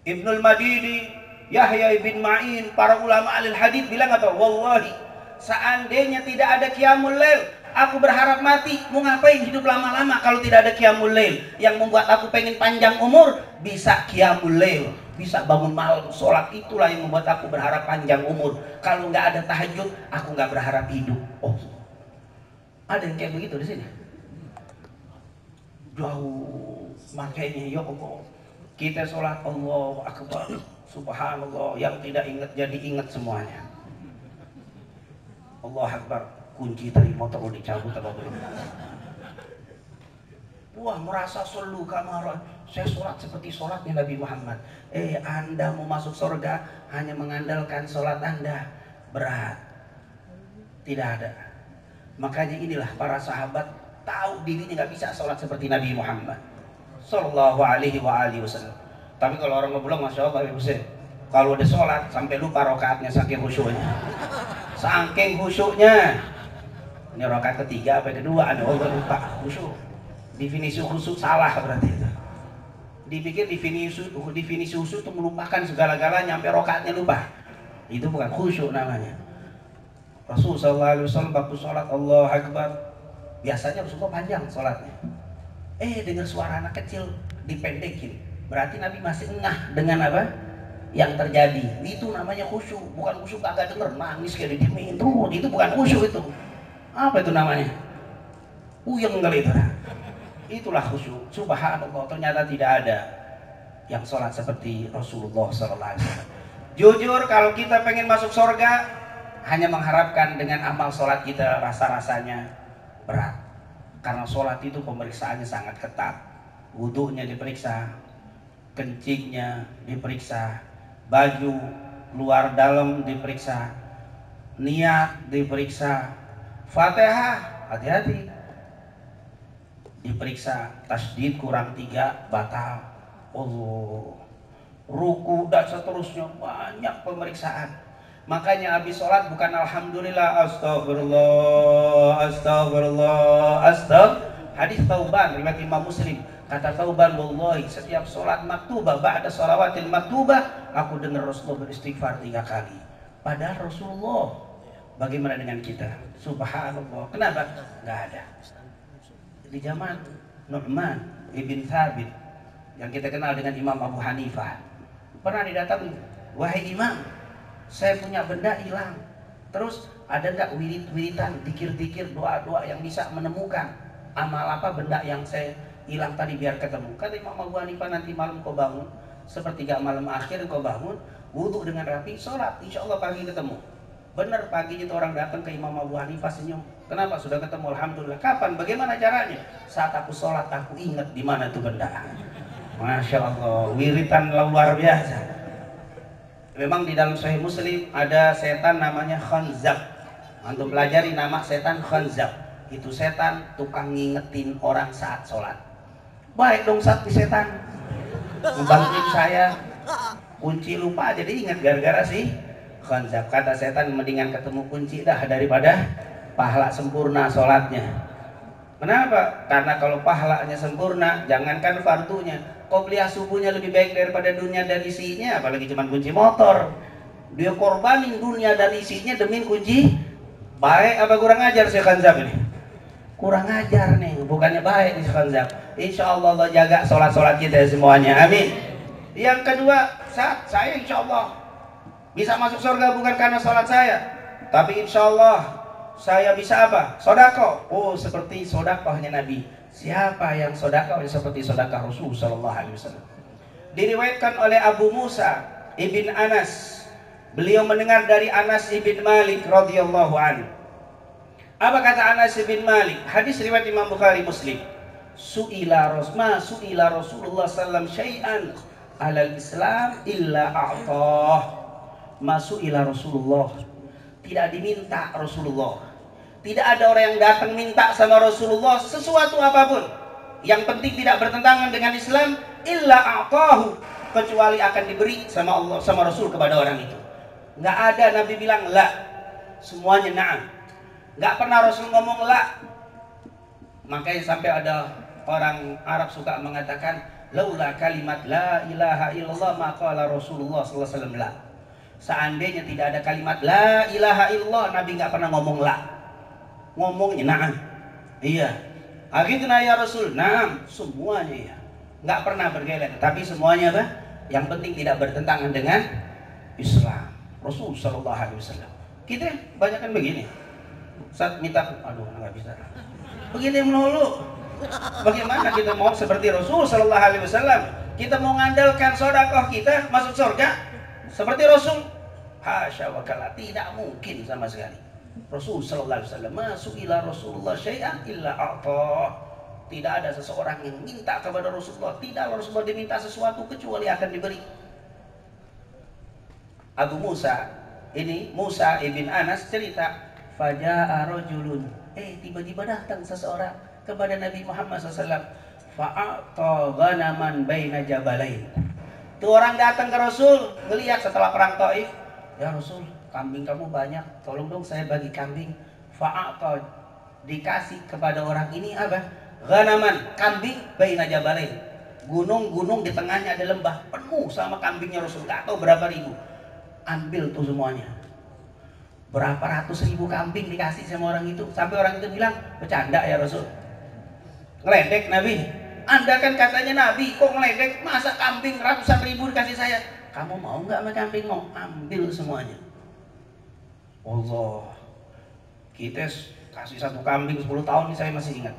Ibnul Madini, Yahya ibn Ma'in, para ulama ahli hadis bilang apa? Wallahi, seandainya tidak ada qiyamul lail, aku berharap mati. Mau ngapain hidup lama-lama kalau tidak ada qiyamul lail? Yang membuat aku pengen panjang umur, bisa qiyamul lail, bisa bangun malam, sholat. Itulah yang membuat aku berharap panjang umur. Kalau nggak ada tahajud, aku nggak berharap hidup. Oh, ada yang kayak begitu di sini? Jauh. Makanya ya Allah, kita sholat Allah Akbar, Subhanallah, yang tidak ingat jadi ingat semuanya. Allah Akbar, kunci tadi motor udah dicabut apa belum? Wah, merasa selu kamaran, saya sholat seperti sholatnya Nabi Muhammad. Anda mau masuk surga hanya mengandalkan sholat Anda, berat. Tidak ada. Makanya inilah para sahabat tahu dirinya nggak bisa sholat seperti Nabi Muhammad Sallallahu alaihi wasallam. Tapi kalau orang ngebulang, masya Allah, kalau udah sholat sampai lupa rokaatnya saking khusyuknya. Saking khusyuknya. Ini rokaat ketiga apa kedua? Ada Allah lupa khusyuk. Definisi khusyuk salah berarti itu. Dipikir definisi khusyuk itu melupakan segala-galanya sampai rokaatnya lupa. Itu bukan khusyuk namanya. Rasul sallallahu alaihi wasallam waktu sholat Allah Akbar, biasanya Rasulullah panjang sholatnya. Dengar suara anak kecil dipendekin, berarti Nabi masih engah dengan apa yang terjadi. Itu namanya khusyuk. Bukan khusyuk agak denger nangis kayak didiemin terus, itu bukan khusyuk. Itu apa itu namanya? Uyeng kali itu. Itulah khusyuk. Subhanallah, ternyata tidak ada yang sholat seperti Rasulullah SAW. Jujur, kalau kita pengen masuk surga, hanya mengharapkan dengan amal sholat kita rasa-rasanya berat. Karena sholat itu pemeriksaannya sangat ketat. Wudhunya diperiksa, kencingnya diperiksa, baju luar dalam diperiksa, niat diperiksa, Fatihah hati-hati diperiksa, tasdid kurang 3 batal, ruku dan seterusnya, banyak pemeriksaan. Makanya habis sholat bukan alhamdulillah, astagfirullah, astagfirullah, hadis Tauban riwayat Imam Muslim. Kata Tauban, wallahi setiap sholat maktubah, ba'da sholawatil maktubah, aku dengar Rasulullah beristighfar 3 kali. Padahal Rasulullah, bagaimana dengan kita? Subhanallah. Kenapa? Nggak ada. Di zaman Nu'man ibn Thabit, yang kita kenal dengan Imam Abu Hanifah, pernah didatangi, wahai imam, saya punya benda hilang. Terus ada nggak wirid-wiridan, dikir-dikir, doa-doa yang bisa menemukan amal apa benda yang saya hilang tadi biar ketemu? Kata Imam Abu Hanifah, nanti malam kau bangun, sepertiga malam akhir kau bangun, wudhu dengan rapi, sholat, insya Allah pagi ketemu. Benar, pagi itu orang datang ke Imam Abu Hanifah senyum. Kenapa? Sudah ketemu, alhamdulillah. Kapan? Bagaimana caranya? Saat aku sholat, aku ingat di mana itu benda. Masya Allah, wiritan luar biasa. Memang di dalam Sahih Muslim ada setan namanya Khanzab. Antum pelajari nama setan Khanzab. Itu setan tukang ngingetin orang saat sholat. Baik dong sakti setan, ngebantuin saya, kunci lupa jadi ingat gara-gara sih Khanzab. Kata setan, mendingan ketemu kunci dah daripada pahala sempurna sholatnya. Kenapa? Karena kalau pahalanya sempurna, jangankan fardunya, qobliyah subuhnya lebih baik daripada dunia dan isinya, apalagi cuma kunci motor. Dia korbanin dunia dan isinya demi kunci. Baik apa kurang ajar si Khanzab ini? Kurang ajar nih, bukannya baik nih si Khanzab. Insya Allah Allah jaga sholat-sholat kita semuanya, amin. Yang kedua, saya insya Allah bisa masuk surga bukan karena sholat saya, tapi insya Allah saya bisa apa? Sodako. Oh, seperti sodakohnya Nabi. Siapa yang sodakoh? Seperti sodakoh Rasul Sallallahu Alaihi Wasallam. Diriwayatkan oleh Abu Musa ibn Anas. Beliau mendengar dari Anas ibn Malik radhiyallahu anhu. Apa kata Anas ibn Malik? Hadis riwayat Imam Bukhari Muslim. Su'ila Rasulullah sallam syai'an alal Islam illa a'tah. Masu'ila Rasulullah. Tidak diminta Rasulullah. Tidak ada orang yang datang minta sama Rasulullah sesuatu apapun yang penting tidak bertentangan dengan Islam, illa a'tahu, kecuali akan diberi sama Allah, sama Rasul kepada orang itu. Nggak ada Nabi bilang la, semuanya na'am. Nggak pernah Rasul ngomong la. Makanya sampai ada orang Arab suka mengatakan Laula kalimat la ilaha illallah maqala Rasulullah sallallahu alaihi wasallam la. Seandainya tidak ada kalimat la ilaha illallah, Nabi nggak pernah ngomong la. Ngomongnya na'am. Iya. Akhirnya ya Rasul, na'am, semuanya ya. Nggak pernah bergeleng, tapi semuanya apa? Yang penting tidak bertentangan dengan Islam. Rasul sallallahu alaihi wasallam. Kita banyak kan begini. Saat minta, aduh nggak bisa. Begini melulu. Bagaimana kita mau seperti Rasul sallallahu alaihi wasallam? Kita mau mengandalkan sedekah kita masuk surga seperti Rasul? Hasya wa kalla, tidak mungkin sama sekali. Rasul sallallahu alaihi wasallam, masuk ila Rasulullah syai'an illa a'ta. Tidak ada seseorang yang minta kepada Rasulullah, tidaklah Rasulullah diminta sesuatu kecuali akan diberi. Abu Musa, ini Musa ibn Anas cerita, faja'a rajulun, tiba-tiba datang seseorang kepada Nabi Muhammad SAW, fa'ata ghanaman baina jabalain. Tuh orang datang ke Rasul, ngelihat setelah perang Taif, ya Rasul, kambing kamu banyak, tolong dong saya bagi kambing. Fa'ata, dikasih kepada orang ini apa? Ghanaman, kambing baina jabalain. Gunung-gunung di tengahnya ada lembah, penuh sama kambingnya Rasul, gak tahu berapa ribu. Ambil tuh semuanya. Berapa ratus ribu kambing dikasih sama orang itu, sampai orang itu bilang, bercanda ya Rasul. Ngeledek Nabi. Anda kan katanya Nabi, kok ngeledek? Masa kambing ratusan ribu dikasih saya? Kamu mau nggak sama kambing? Mau, ambil semuanya. Allah, kita kasih satu kambing 10 tahun, saya masih ingat.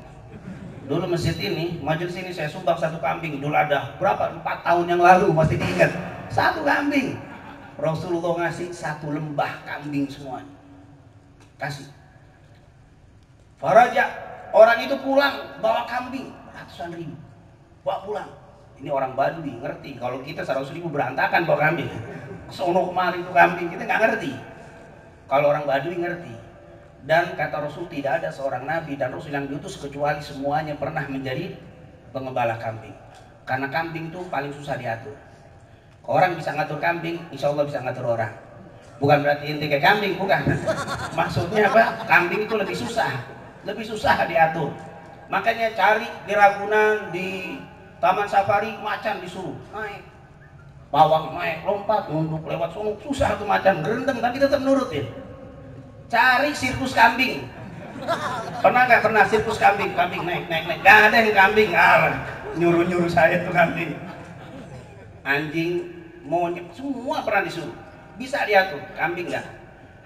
Dulu masjid ini, majelis ini saya sumbang satu kambing. Dulu ada berapa? 4 tahun yang lalu, masih diingat. Satu kambing. Rasulullah ngasih satu lembah kambing semuanya. Kasih. Faraja, orang itu pulang bawa kambing ratusan ribu, bawa pulang. Ini orang Badui ngerti, kalau kita 100 ribu berantakan bawa kambing. Sono kemari itu kambing, kita nggak ngerti. Kalau orang Badui ngerti. Dan kata Rasul, tidak ada seorang Nabi dan Rasul yang diutus kecuali semuanya pernah menjadi pengembala kambing. Karena kambing itu paling susah diatur. Orang bisa ngatur kambing, insya Allah bisa ngatur orang. Bukan berarti inti kayak kambing, bukan. Maksudnya apa? Kambing itu lebih susah diatur. Makanya cari di Ragunan, di Taman Safari, macan disuruh naik, bawang naik, lompat, nunduk lewat sungai, susah tuh macan, gerendeng tapi tetap nurutin. Cari sirkus kambing. Pernah nggak pernah sirkus kambing? Kambing naik, gak ada yang kambing, nyuruh saya tuh kambing. Anjing, monyet, semua pernah disuruh. Bisa diatur, kambing nggak.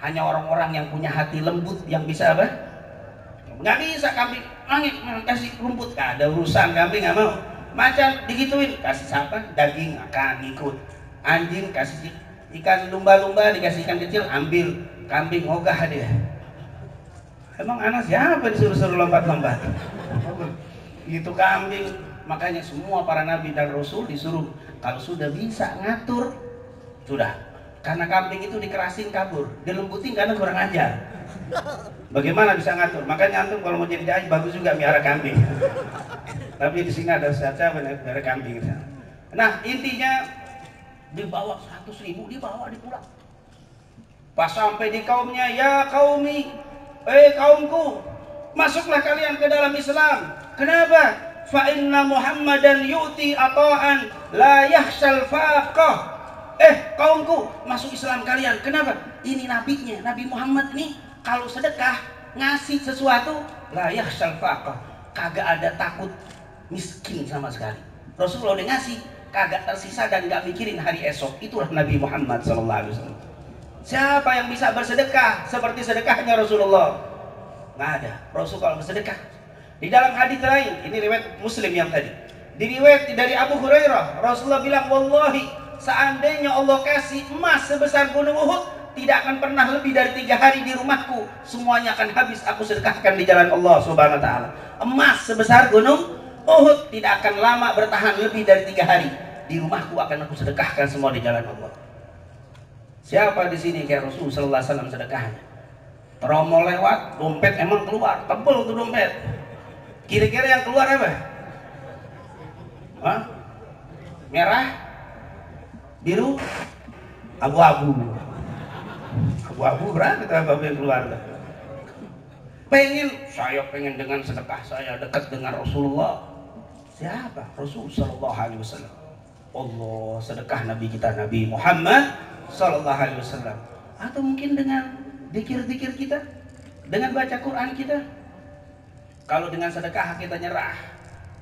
Hanya orang-orang yang punya hati lembut yang bisa apa? Nggak bisa kambing, angin kasih rumput, gak ada urusan, kambing nggak mau. Macan digituin, kasih siapa? Daging akan ikut. Anjing kasih ikan lumba-lumba, dikasih ikan kecil, ambil. Kambing ogah dia. Emang anak siapa disuruh-suruh lompat-lompat? Itu kambing. Makanya semua para nabi dan rasul disuruh, kalau sudah bisa ngatur, sudah. Karena kambing itu dikerasin kabur, dilembutin karena kurang ajar. Bagaimana bisa ngatur? Makanya antum kalau mau jadi dai bagus juga miara kambing. Tapi di sini ada saja miara kambing. Nah intinya dibawa 100 ribu, dibawa dipulang. Pas sampai di kaumnya, ya kaumi, kaumku, masuklah kalian ke dalam Islam. Kenapa? Fa inna Muhammadan yu'ti ata'an la yahsal faqah. Kaumku, masuk Islam kalian. Kenapa? Ini nabinya, Nabi Muhammad nih, kalau sedekah ngasih sesuatu la yahsal faqah, kagak ada takut miskin sama sekali. Rasulullah udah ngasih, kagak tersisa dan gak mikirin hari esok. Itulah Nabi Muhammad SAW. Siapa yang bisa bersedekah seperti sedekahnya Rasulullah? Nggak ada. Rasul kalau bersedekah, di dalam hadis lain, ini riwayat Muslim yang tadi, diriwayat dari Abu Hurairah, Rasulullah bilang, wallahi, seandainya Allah kasih emas sebesar gunung Uhud, tidak akan pernah lebih dari 3 hari di rumahku, semuanya akan habis aku sedekahkan di jalan Allah Subhanahu wa Ta'ala. Emas sebesar gunung Uhud tidak akan lama bertahan lebih dari 3 hari di rumahku, akan aku sedekahkan semua di jalan Allah. Siapa di sini kayak Rasul sallallahu alaihi wasallam sedekahnya? Tromol lewat, dompet emang keluar, tebel tuh dompet. Kira-kira yang keluar apa? Hah? Merah? Biru? Abu-abu. Abu-abu berapa itu abu yang keluar? Saya pengen dengan sedekah saya dekat dengan Rasulullah. Siapa? Rasul sallallahu alaihi wasallam. Allah, sedekah Nabi kita Nabi Muhammad sallallahu alaihi wasallam. Atau mungkin dengan zikir-zikir kita, dengan baca Quran kita. Kalau dengan sedekah kita nyerah.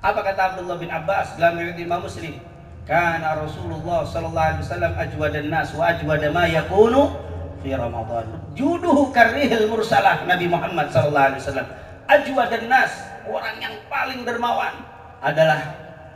Apa kata Abdullah bin Abbas dalam riwayat Imam Muslim? Kana Rasulullah sallallahu alaihi wasallam ajwadan nas wa ajwada ma yakunu fi Ramadan. Juduhu karrihil mursalah. Nabi Muhammad sallallahu alaihi wasallam ajwadan nas, orang yang paling dermawan adalah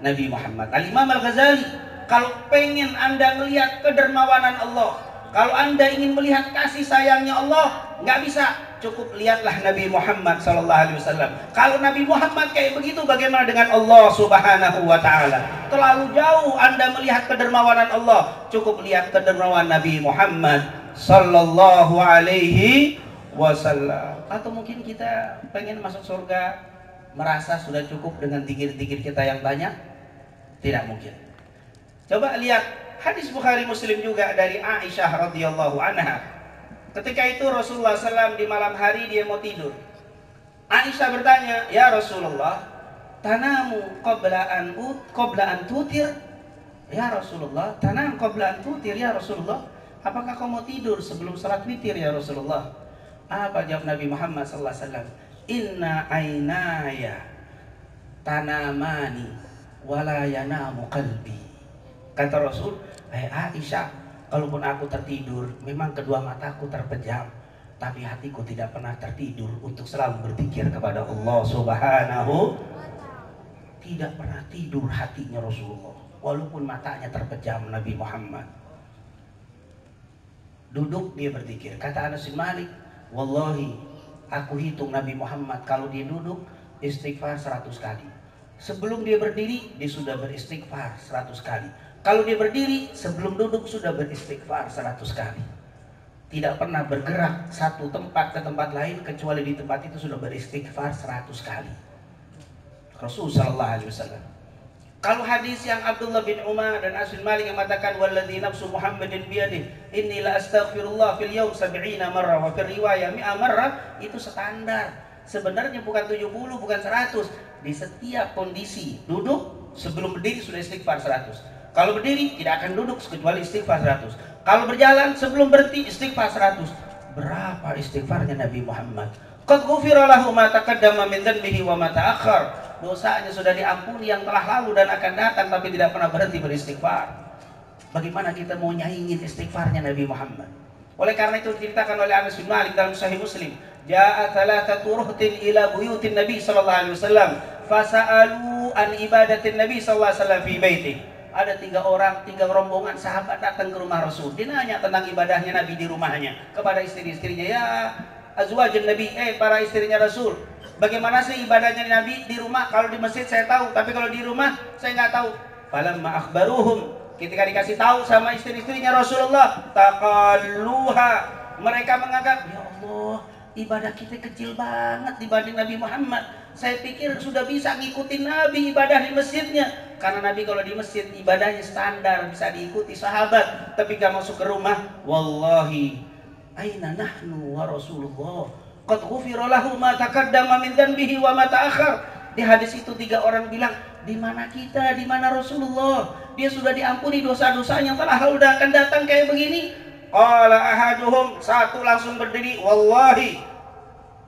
Nabi Muhammad. Al-Imam Al-Ghazali, kalau pengen Anda melihat kedermawanan Allah, kalau Anda ingin melihat kasih sayangnya Allah, nggak bisa, cukup lihatlah Nabi Muhammad sallallahu alaihi wasallam. Kalau Nabi Muhammad kayak begitu, bagaimana dengan Allah Subhanahu wa taala? Terlalu jauh Anda melihat kedermawanan Allah, cukup lihat kedermawanan Nabi Muhammad sallallahu alaihi wasallam. Atau mungkin kita pengen masuk surga, merasa sudah cukup dengan zikir-zikir kita yang banyak? Tidak mungkin. Coba lihat hadis Bukhari Muslim juga dari Aisyah radhiyallahu anha. Ketika itu Rasulullah SAW di malam hari dia mau tidur. Aisyah bertanya, "Ya Rasulullah, tanamu qabla an tutir?" Ya Rasulullah, tanam qabla an tutir ya Rasulullah. Apakah kau mau tidur sebelum salat witir ya Rasulullah? Apa jawab Nabi Muhammad sallallahu alaihi wasallam? Inna ainaya tanamani wala yanamu qalbi. Kata Rasul, Aisyah, kalaupun aku tertidur, memang kedua mataku terpejam, tapi hatiku tidak pernah tertidur untuk selalu berzikir kepada Allah Subhanahu. Tidak pernah tidur hatinya Rasulullah, walaupun matanya terpejam. Nabi Muhammad duduk dia berzikir. Kata Anas bin Malik, wallahi, aku hitung Nabi Muhammad kalau dia duduk istighfar 100 kali. Sebelum dia berdiri, dia sudah beristighfar 100 kali. Kalau dia berdiri, sebelum duduk sudah beristighfar 100 kali. Tidak pernah bergerak satu tempat ke tempat lain, kecuali di tempat itu sudah beristighfar 100 kali. Rasulullah SAW. Kalau hadis yang Abdullah bin Umar dan Anas bin Malik yang mengatakan walladzi nafsu Muhammadin biyadihi inni la astaghfirullah fil yaum 70 marrah wa fil riwayah 100 marrah, itu standar. Sebenarnya bukan 70, bukan 100. Di setiap kondisi, duduk sebelum berdiri sudah istighfar 100. Kalau berdiri tidak akan duduk kecuali istighfar 100. Kalau berjalan sebelum berhenti istighfar 100. Berapa istighfarnya Nabi Muhammad? Qad ghufira lahu ma taqaddama min dhanbihi wa ma ta'akhkhar. Dosanya sudah diampuni yang telah lalu dan akan datang, tapi tidak pernah berhenti beristighfar. Bagaimana kita mau nyaingin istighfarnya Nabi Muhammad? Oleh karena itu diceritakan oleh Anas bin Malik dalam Sahih Muslim, ja'a thalathatu ruhtin ila buyutin Nabi sallallahu alaihi wasallam fasa'alu an ibadatin Nabi sallallahu alaihi wasallam fi baitihi. Ada 3 rombongan sahabat datang ke rumah Rasul. Dia nanya tentang ibadahnya Nabi di rumahnya kepada istri-istrinya. Ya azwajun Nabi, para istrinya Rasul, bagaimana sih ibadahnya Nabi di rumah? Kalau di masjid saya tahu, tapi kalau di rumah saya nggak tahu. Falamma akhbaruhum, ketika dikasih tahu sama istri-istrinya Rasulullah, taqalluha, mereka menganggap, ya Allah, ibadah kita kecil banget dibanding Nabi Muhammad. Saya pikir sudah bisa ngikutin Nabi ibadah di masjidnya. Karena Nabi kalau di masjid ibadahnya standar, bisa diikuti sahabat. Tapi gak masuk ke rumah, wallahi, aina nahnu wa Rasulullah qad ghufira lahu ma taqaddama min dhanbihi wa ma ta'akhkhar. Di hadis itu 3 orang bilang, di mana kita, di mana Rasulullah? Dia sudah diampuni dosa-dosanya yang telah lalu dan akan datang kayak begini. Qala ahaduhum, satu langsung berdiri, wallahi,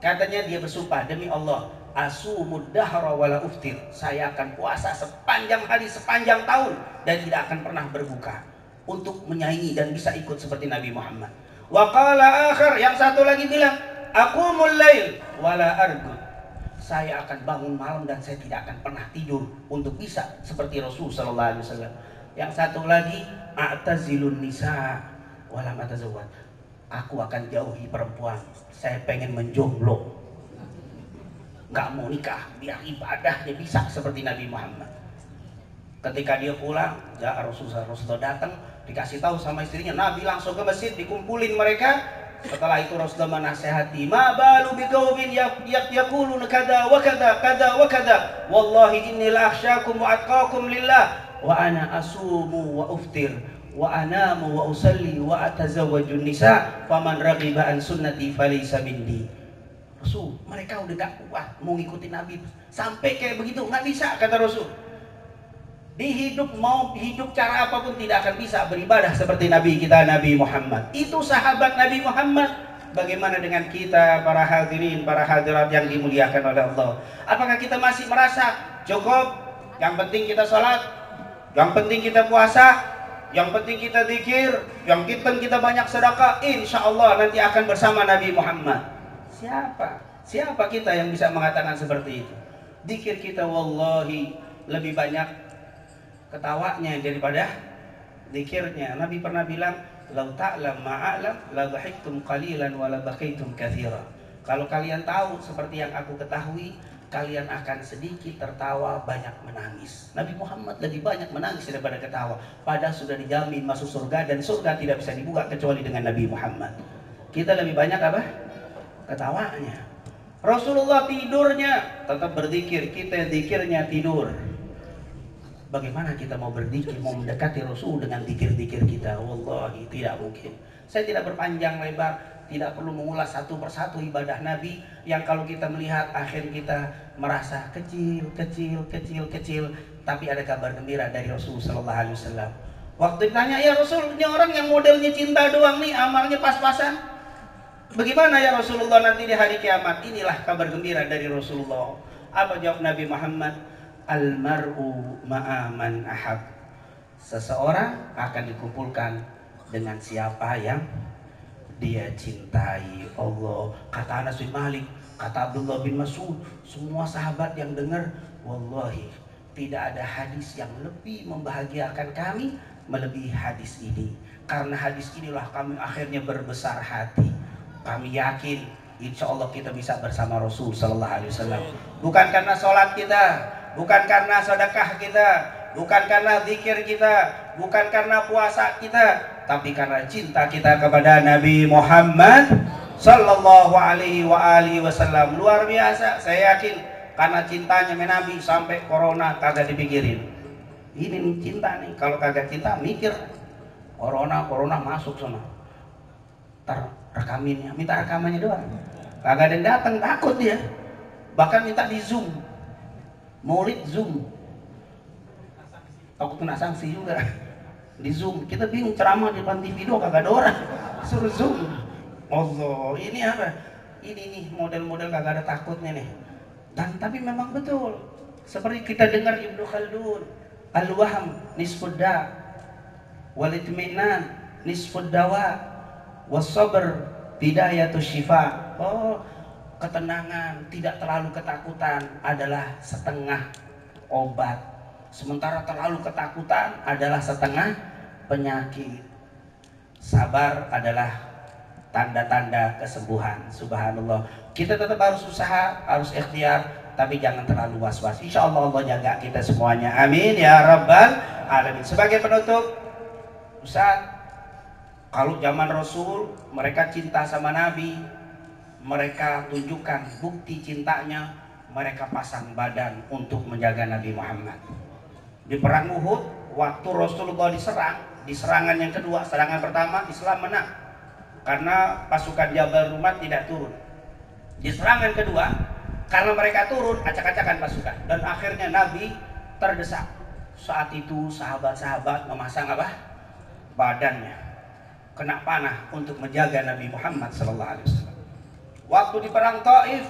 katanya dia bersumpah demi Allah, asumud dahra wala uftir, saya akan puasa sepanjang hari, sepanjang tahun, dan tidak akan pernah berbuka untuk menyaingi dan bisa ikut seperti Nabi Muhammad. Wa qala akhar, yang satu lagi bilang, aqumul lail wala arqud, saya akan bangun malam dan saya tidak akan pernah tidur untuk bisa seperti Rasul sallallahu alaihi wasallam. Yang satu lagi, a'tazilun nisa wala matazawwad, aku akan jauhi perempuan, saya pengen menjomblo, nggak mau nikah biar ibadahnya bisa seperti Nabi Muhammad. Ketika dia pulang, ya Rasulullah datang, dikasih tahu sama istrinya, Nabi langsung ke masjid, dikumpulin mereka. Setelah itu Rasulullah menasehati, ma balu biqaumin yaquluna kada wa kada kada wa kada, wallahi inni la akhsyakum wa atqakum lillah wa ana asumu wa uftir wa anamu wa usalli wa atazawwajun nisa faman raghiba an sunnati falaysa minni. Rasul, mereka udah gak kuat mau ngikutin Nabi sampai kayak begitu, nggak bisa, kata Rasul. Di hidup mau hidup cara apapun tidak akan bisa beribadah seperti Nabi kita Nabi Muhammad. Itu sahabat Nabi Muhammad. Bagaimana dengan kita para hadirin, para hadirat yang dimuliakan oleh Allah? Apakah kita masih merasa cukup? Yang penting kita sholat, yang penting kita puasa, yang penting kita zikir, yang penting kita banyak sedekah. Insya Allah nanti akan bersama Nabi Muhammad. Siapa kita yang bisa mengatakan seperti itu? Zikir kita wallahi lebih banyak ketawanya daripada zikirnya. Nabi pernah bilang, "Lau ta'lam ma'alam la dhahiktum qalilan wa la bakaitum katsira." Kalau kalian tahu seperti yang aku ketahui, kalian akan sedikit tertawa, banyak menangis. Nabi Muhammad lebih banyak menangis daripada ketawa. Padahal sudah dijamin masuk surga, dan surga tidak bisa dibuka kecuali dengan Nabi Muhammad. Kita lebih banyak apa? Ketawanya. Rasulullah tidurnya tetap berzikir, kita zikirnya tidur. Bagaimana kita mau berzikir, mau mendekati Rasul dengan zikir-zikir kita? Wallahi tidak mungkin. Saya tidak berpanjang lebar, tidak perlu mengulas satu persatu ibadah Nabi yang kalau kita melihat akhir kita merasa kecil, tapi ada kabar gembira dari Rasul sallallahu alaihi wasallam. Waktu ditanya, "Ya Rasul, ini orang yang modelnya cinta doang nih, amalnya pas-pasan. Bagaimana ya Rasulullah nanti di hari kiamat?" Inilah kabar gembira dari Rasulullah. Apa jawab Nabi Muhammad? Almar'u ma'aman ahab. Seseorang akan dikumpulkan dengan siapa yang dia cintai. Allah. Kata Anas bin Malik, kata Abdullah bin Mas'ud, semua sahabat yang dengar, wallahi tidak ada hadis yang lebih membahagiakan kami melebihi hadis ini. Karena hadis inilah kami akhirnya berbesar hati. Kami yakin insya Allah kita bisa bersama Rasul sallallahu alaihi wasallam. Bukan karena sholat kita, bukan karena sedekah kita, bukan karena zikir kita, bukan karena puasa kita, tapi karena cinta kita kepada Nabi Muhammad sallallahu alaihi wasallam. Luar biasa. Saya yakin karena cintanya sama Nabi sampai corona kagak dipikirin. Ini nih cinta nih. Kalau kagak cinta mikir corona masuk sana. Rekaminnya, minta rekamannya doang. Kagak ada yang datang, takut dia. Bahkan minta di Zoom. Maulid Zoom. Takut kena sanksi juga. Di Zoom. Kita bingung ceramah di depan TV doang kagak ada orang. Suruh Zoom. Allah, ini apa? Ini nih model-model kagak ada takutnya nih. Dan tapi memang betul. Seperti kita dengar Ibnu Khaldun, al-wahm nisfud da, wal itminan nisfud dawa, was-sabr bidayatus syifa. Oh, ketenangan, tidak terlalu ketakutan adalah setengah obat. Sementara terlalu ketakutan adalah setengah penyakit. Sabar adalah tanda-tanda kesembuhan. Subhanallah. Kita tetap harus usaha, harus ikhtiar, tapi jangan terlalu was-was. Insya Allah Allah jaga kita semuanya. Amin ya rabbal alamin. Sebagai penutup, Ustaz, kalau zaman Rasul mereka cinta sama Nabi, mereka tunjukkan bukti cintanya, mereka pasang badan untuk menjaga Nabi Muhammad. Di perang Uhud, waktu Rasulullah diserang, di serangan yang kedua, serangan pertama Islam menang karena pasukan Jabal Rumat tidak turun. Di serangan kedua, karena mereka turun, acak-acakan pasukan, dan akhirnya Nabi terdesak. Saat itu sahabat-sahabat memasang apa? Badannya kena panah untuk menjaga Nabi Muhammad SAW. Waktu di perang Taif,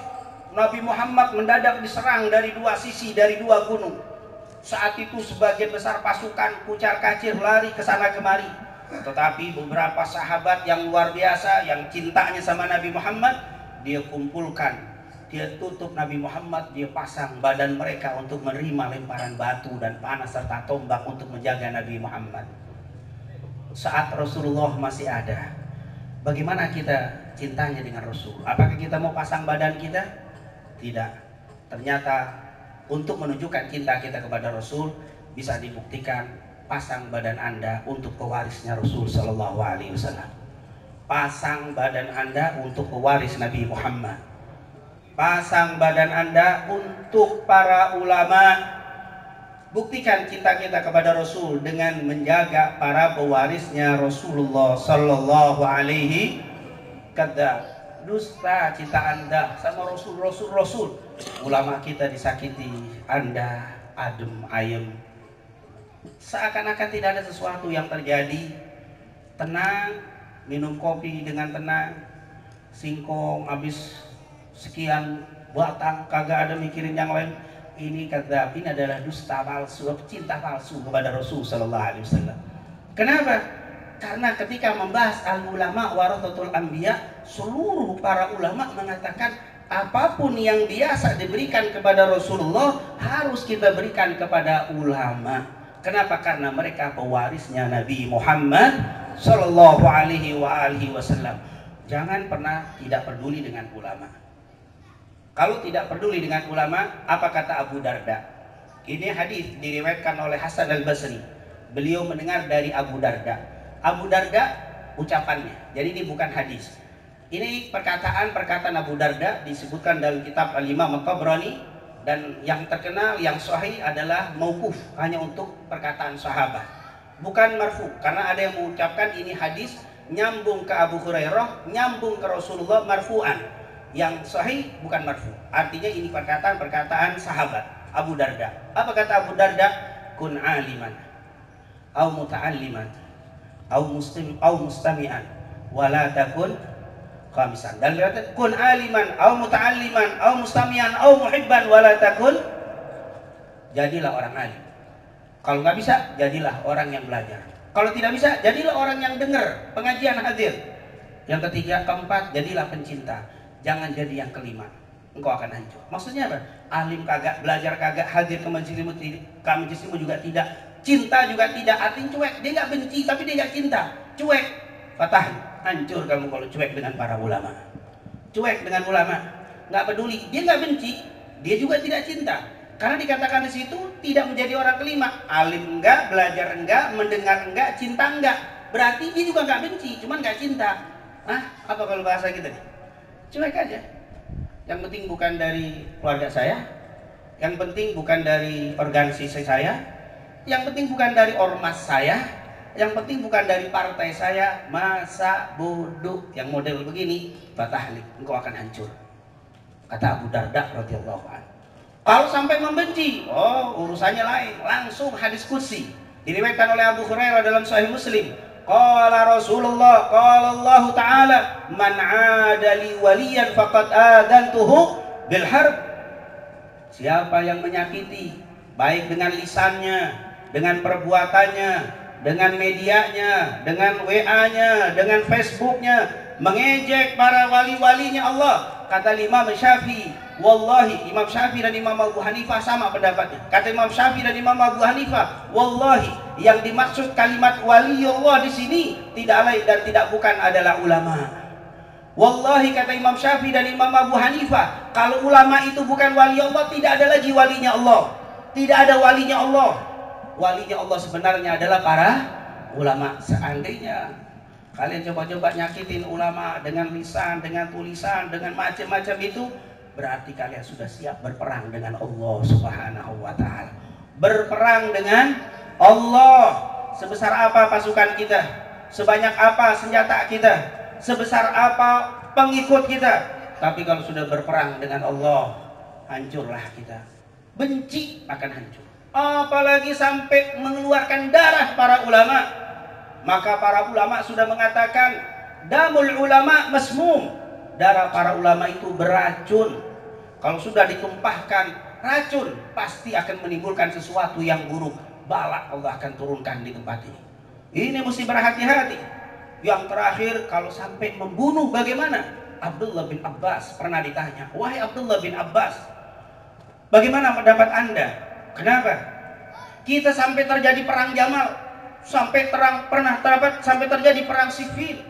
Nabi Muhammad mendadak diserang dari dua sisi, dari dua gunung. Saat itu sebagian besar pasukan kucar kacir lari ke sana kemari. Tetapi beberapa sahabat yang luar biasa, yang cintanya sama Nabi Muhammad, dia kumpulkan, dia tutup Nabi Muhammad, dia pasang badan mereka untuk menerima lemparan batu dan panah serta tombak untuk menjaga Nabi Muhammad. Saat Rasulullah masih ada, bagaimana kita cintanya dengan Rasul? Apakah kita mau pasang badan kita? Tidak. Ternyata untuk menunjukkan cinta kita kepada Rasul bisa dibuktikan, pasang badan Anda untuk pewarisnya Rasul Sallallahu Alaihi Wasallam. Pasang badan Anda untuk pewaris Nabi Muhammad. Pasang badan Anda untuk para ulama. Buktikan cinta kita kepada Rasul dengan menjaga para pewarisnya Rasulullah Sallallahu Alaihi Wasallam. Dusta cinta Anda sama Rasul. Ulama kita disakiti, Anda adem ayem. seakan-akan tidak ada sesuatu yang terjadi. Tenang, minum kopi dengan tenang, singkong habis sekian batang, kagak ada mikirin yang lain. Ini kata, ini adalah dusta palsu, cinta palsu kepada Rasul Sallallahu Alaihi Wasallam. Kenapa? Karena ketika membahas al-ulama warathatul anbiya, seluruh para ulama mengatakan apapun yang biasa diberikan kepada Rasulullah harus kita berikan kepada ulama. Kenapa? Karena mereka pewarisnya Nabi Muhammad Sallallahu Alaihi Wasallam. Jangan pernah tidak peduli dengan ulama. Kalau tidak peduli dengan ulama, apa kata Abu Darda? Ini hadis diriwayatkan oleh Hasan al-Basri. Beliau mendengar dari Abu Darda. Abu Darda ucapannya. Jadi ini bukan hadis. Ini perkataan Abu Darda disebutkan dalam kitab Al-Imam At-Tabrani, dan yang terkenal, yang sahih adalah mauquf, hanya untuk perkataan sahabat. Bukan marfu, karena ada yang mengucapkan ini hadis nyambung ke Abu Hurairah, nyambung ke Rasulullah marfu'an. Yang sahih bukan marfu. Artinya ini perkataan sahabat Abu Darda. Apa kata Abu Darda? Kun aliman au muta'alliman au mustami'an wala takun khamisan. Dan berkata kun aliman au muta'alliman au mustami'an au muhibban wala takun. Jadilah orang alim. Kalau nggak bisa, jadilah orang yang belajar. Kalau tidak bisa, jadilah orang yang dengar pengajian hadir. Yang ketiga, keempat, jadilah pencinta. Jangan jadi yang kelima, engkau akan hancur. Maksudnya apa? Alim kagak, belajar kagak, hadir ke majelismu juga tidak, cinta juga tidak. Artinya cuek, dia nggak benci tapi dia nggak cinta. Cuek, patah, hancur kamu kalau cuek dengan para ulama. Cuek dengan ulama, nggak peduli, dia nggak benci, dia juga tidak cinta. Karena dikatakan di situ tidak menjadi orang kelima. Alim enggak, belajar enggak, mendengar enggak, cinta enggak. Berarti dia juga nggak benci, cuman nggak cinta. Apa kalau bahasa kita nih? Cuek aja. Yang penting bukan dari keluarga saya, yang penting bukan dari organisasi saya, yang penting bukan dari ormas saya, yang penting bukan dari partai saya. Masa bodoh yang model begini, batahlik, engkau akan hancur. Kata Abu Darda radhiyallahu anhu. Kalau sampai membenci, urusannya lain. Langsung hadis qudsi diriwayatkan oleh Abu Hurairah dalam Sahih Muslim. Qala Rasulullah, qala Allah Ta'ala, man 'ada li waliyan faqad adantuhu bil harb. Siapa yang menyakiti, baik dengan lisannya, dengan perbuatannya, dengan medianya, dengan WA-nya, dengan Facebooknya, mengejek para wali-walinya Allah. Kata Imam Syafi'i, wallahi, Imam Syafi'i dan Imam Abu Hanifah sama pendapatnya. Kata Imam Syafi'i dan Imam Abu Hanifah, wallahi, yang dimaksud kalimat waliullah di sini tidak lain dan tidak bukan adalah ulama. Wallahi, kata Imam Syafi'i dan Imam Abu Hanifah, kalau ulama itu bukan waliullah, tidak ada lagi walinya Allah. Tidak ada walinya Allah. Walinya Allah sebenarnya adalah para ulama. Seandainya kalian coba-coba nyakitin ulama dengan lisan, dengan tulisan, dengan macam-macam itu, berarti kalian sudah siap berperang dengan Allah Subhanahu wa Ta'ala. Berperang dengan Allah. Sebesar apa pasukan kita, sebanyak apa senjata kita, sebesar apa pengikut kita, tapi kalau sudah berperang dengan Allah, hancurlah kita. Benci akan hancur. Apalagi sampai mengeluarkan darah para ulama. Maka para ulama sudah mengatakan damul ulama masmum. Darah para ulama itu beracun. Kalau sudah ditumpahkan racun, pasti akan menimbulkan sesuatu yang buruk. Bala Allah akan turunkan di tempat ini. Ini mesti berhati-hati. Yang terakhir, kalau sampai membunuh bagaimana? Abdullah bin Abbas pernah ditanya, wahai Abdullah bin Abbas, bagaimana pendapat Anda? Kenapa? Kita sampai terjadi perang Jamal, sampai sampai terjadi perang Siffin.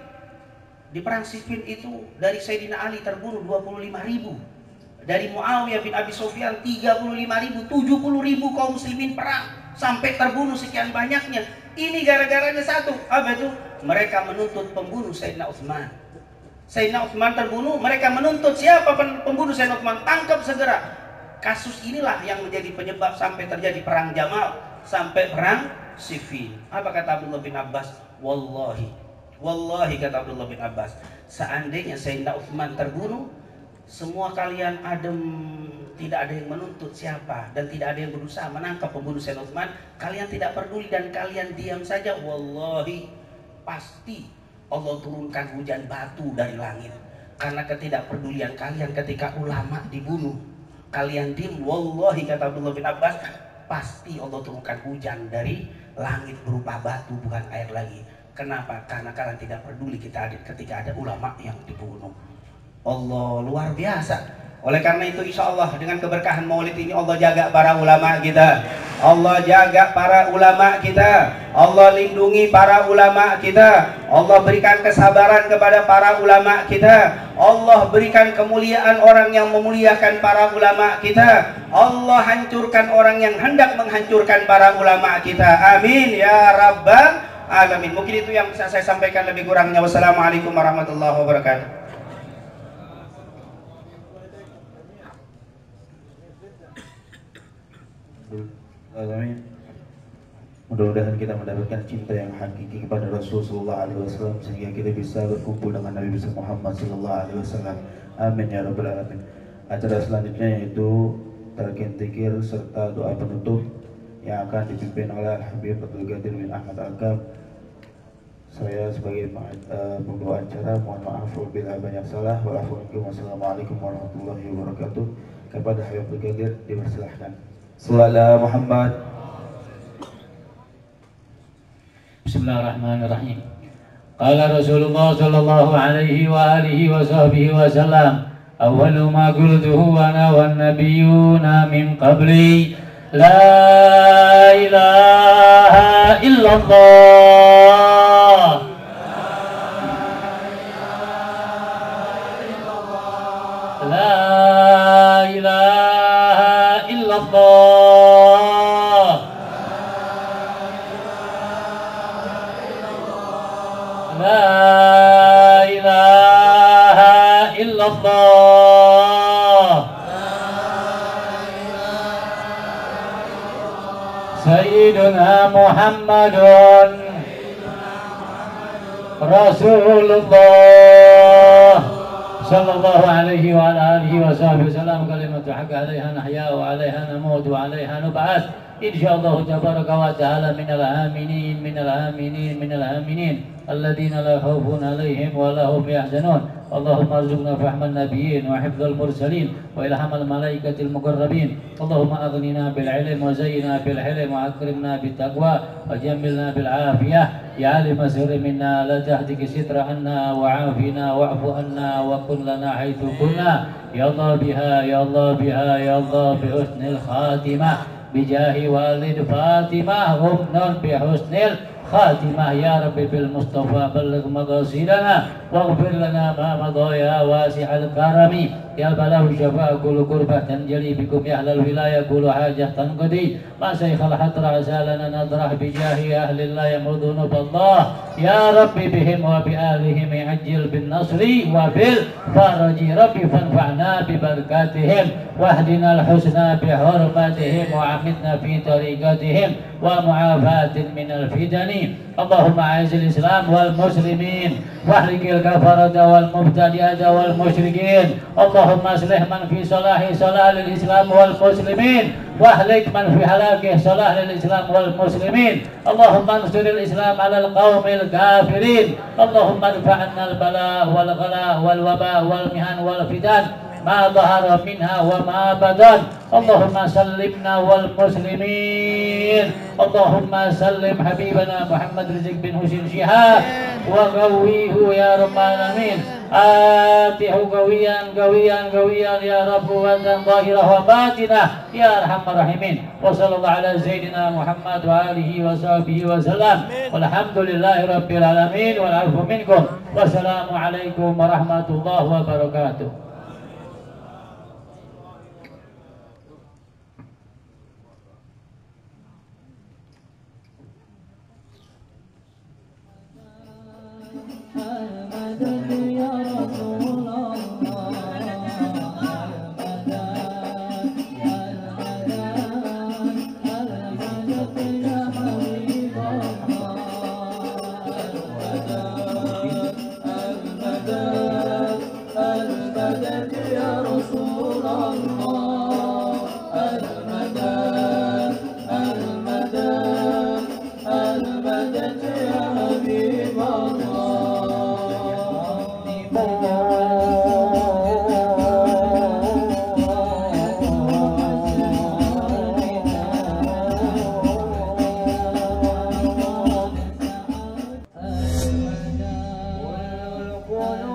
Di perang Siffin itu dari Sayyidina Ali terbunuh 25.000, dari Muawiyah bin Abi Sufyan 35.000, 70.000 kaum muslimin perang sampai terbunuh sekian banyaknya. Ini gara-garanya satu, apa itu? Mereka menuntut pembunuh Sayyidina Utsman. Sayyidina Utsman terbunuh, mereka menuntut siapa pembunuh Sayyidina Utsman, tangkap segera. Kasus inilah yang menjadi penyebab sampai terjadi perang Jamal, sampai perang Siffin. Apa kata Abdullah bin Abbas? Wallahi, kata Abdullah bin Abbas, seandainya Sayyidina Utsman terbunuh, semua kalian adem, tidak ada yang menuntut siapa, dan tidak ada yang berusaha menangkap pembunuh Sayyidina Utsman, kalian tidak peduli dan kalian diam saja, wallahi pasti Allah turunkan hujan batu dari langit. Karena ketidakpedulian kalian ketika ulama dibunuh, kalian diam, wallahi kata Abdullah bin Abbas, pasti Allah turunkan hujan dari langit berupa batu, bukan air lagi. Kenapa? Karena kalian tidak peduli ketika ada ulama yang dibunuh. Allah luar biasa. Oleh karena itu insya Allah dengan keberkahan maulid ini Allah jaga para ulama kita, Allah jaga para ulama kita, Allah lindungi para ulama kita, Allah berikan kesabaran kepada para ulama kita, Allah berikan kemuliaan orang yang memuliakan para ulama kita, Allah hancurkan orang yang hendak menghancurkan para ulama kita. Amin ya rabbal alamin. Mungkin itu yang bisa saya sampaikan, lebih kurangnya wassalamualaikum warahmatullahi wabarakatuh. Amin. Mudah-mudahan kita mendapatkan cinta yang hakiki kepada Rasulullah SAW sehingga kita bisa berkumpul dengan Nabi besar Muhammad SAW. Amin ya rabbal alamin. Acara selanjutnya yaitu talqin dzikir serta doa penutup yang akan dipimpin oleh Habib Abdul Qadir bin Ahmad Al-Kab. Saya sebagai pembawa acara mohon maaf bila banyak salah. Wassalamualaikum warahmatullahi wabarakatuh. Kepada Habib Abdul Qadir dipersilahkan. Sallallahu Muhammad. Bismillahirrahmanirrahim. Qala Rasulullah sallallahu alaihi wa alihi wa sahbihi wa sallam, awwalu ma qultuhu ana wan nabiyyuna min qabli, la ilaha illallah. La ilaha illallah. La ilaha illallah. Sayyiduna Muhammadun Rasulullah sallallahu alaihi wa alihi wa sahbihi wasallam. Kalimatu haqq 'alaiha nahya wa 'alaiha namut wa 'alaiha nub'ats insyaallah tabaraka wa ta'ala minal aminin minal aminin minal aminin alladhina la khaufun 'alaihim wa la hum yahzanun. Allahumma arzuqna fahman nabiyyin wa hifdzal mursalin wa ilhamal malaikatil muqarrabin. Allahumma aghnina bil ilm wa zayyina bil hilm wa akrimna bit taqwa wa jammilna bil afiyah. Ya alim sirri minna la tahdiki sitra anna wa afina wa'fu anna wa kun lana haitsu kunna. Ya Allah biha ya Allah biha ya Allah bi husnil khatimah bijahi walid Fatimah umnun bi husnil khatimah. Ya Rabbi bil Mustafa balligh maqasidana waghfir lana ma madha ya wasi'al karami. Ya balahu syafa'a kullu qurbah tanjali bikum ya ahlal wilayah kullu hajah tanqadi ma saykhal hatra asalana nadrah bijahi ahlillah yamudunu billah. Ya Rabbi bihim wa bi alihim ajil bin nasri wa bil faraji. Rabbi fanfa'na bi barakatihim wahdina al-husna bi hurmatihim wa amitna fi tariqatihim wa mu'afatin minal fidani. Allahumma a'izil islam wal muslimin wahrikil kafarata wal mubtadi'ata wal musyrikin. Allahumma aslih man fi salahi salah lil islam wal muslimin wahlik man fi halakih salah lil islam wal muslimin. Allahumma ansuril islam ala al qawmil kafirin. Allahumma adfa'anna al bala wal ghala wal waba wal mihan wal fitan ma dhahara minha wa ma badan. Allahumma sallimna wal muslimin. Allahumma sallim habibana Muhammad Rizq bin Husin Syihab wa qawwihu ya rabbal alamin. Atihu qawiyan qawiyan qawiyan ya Rabb wa zahirah wa batinah ya arhamar rahimin. Wa sallallahu ala sayyidina Muhammad wa alihi wa sahbihi wa sallam. Walhamdulillahi rabbil alamin wal afu minkum. Wassalamu alaikum warahmatullahi wabarakatuh. يحبون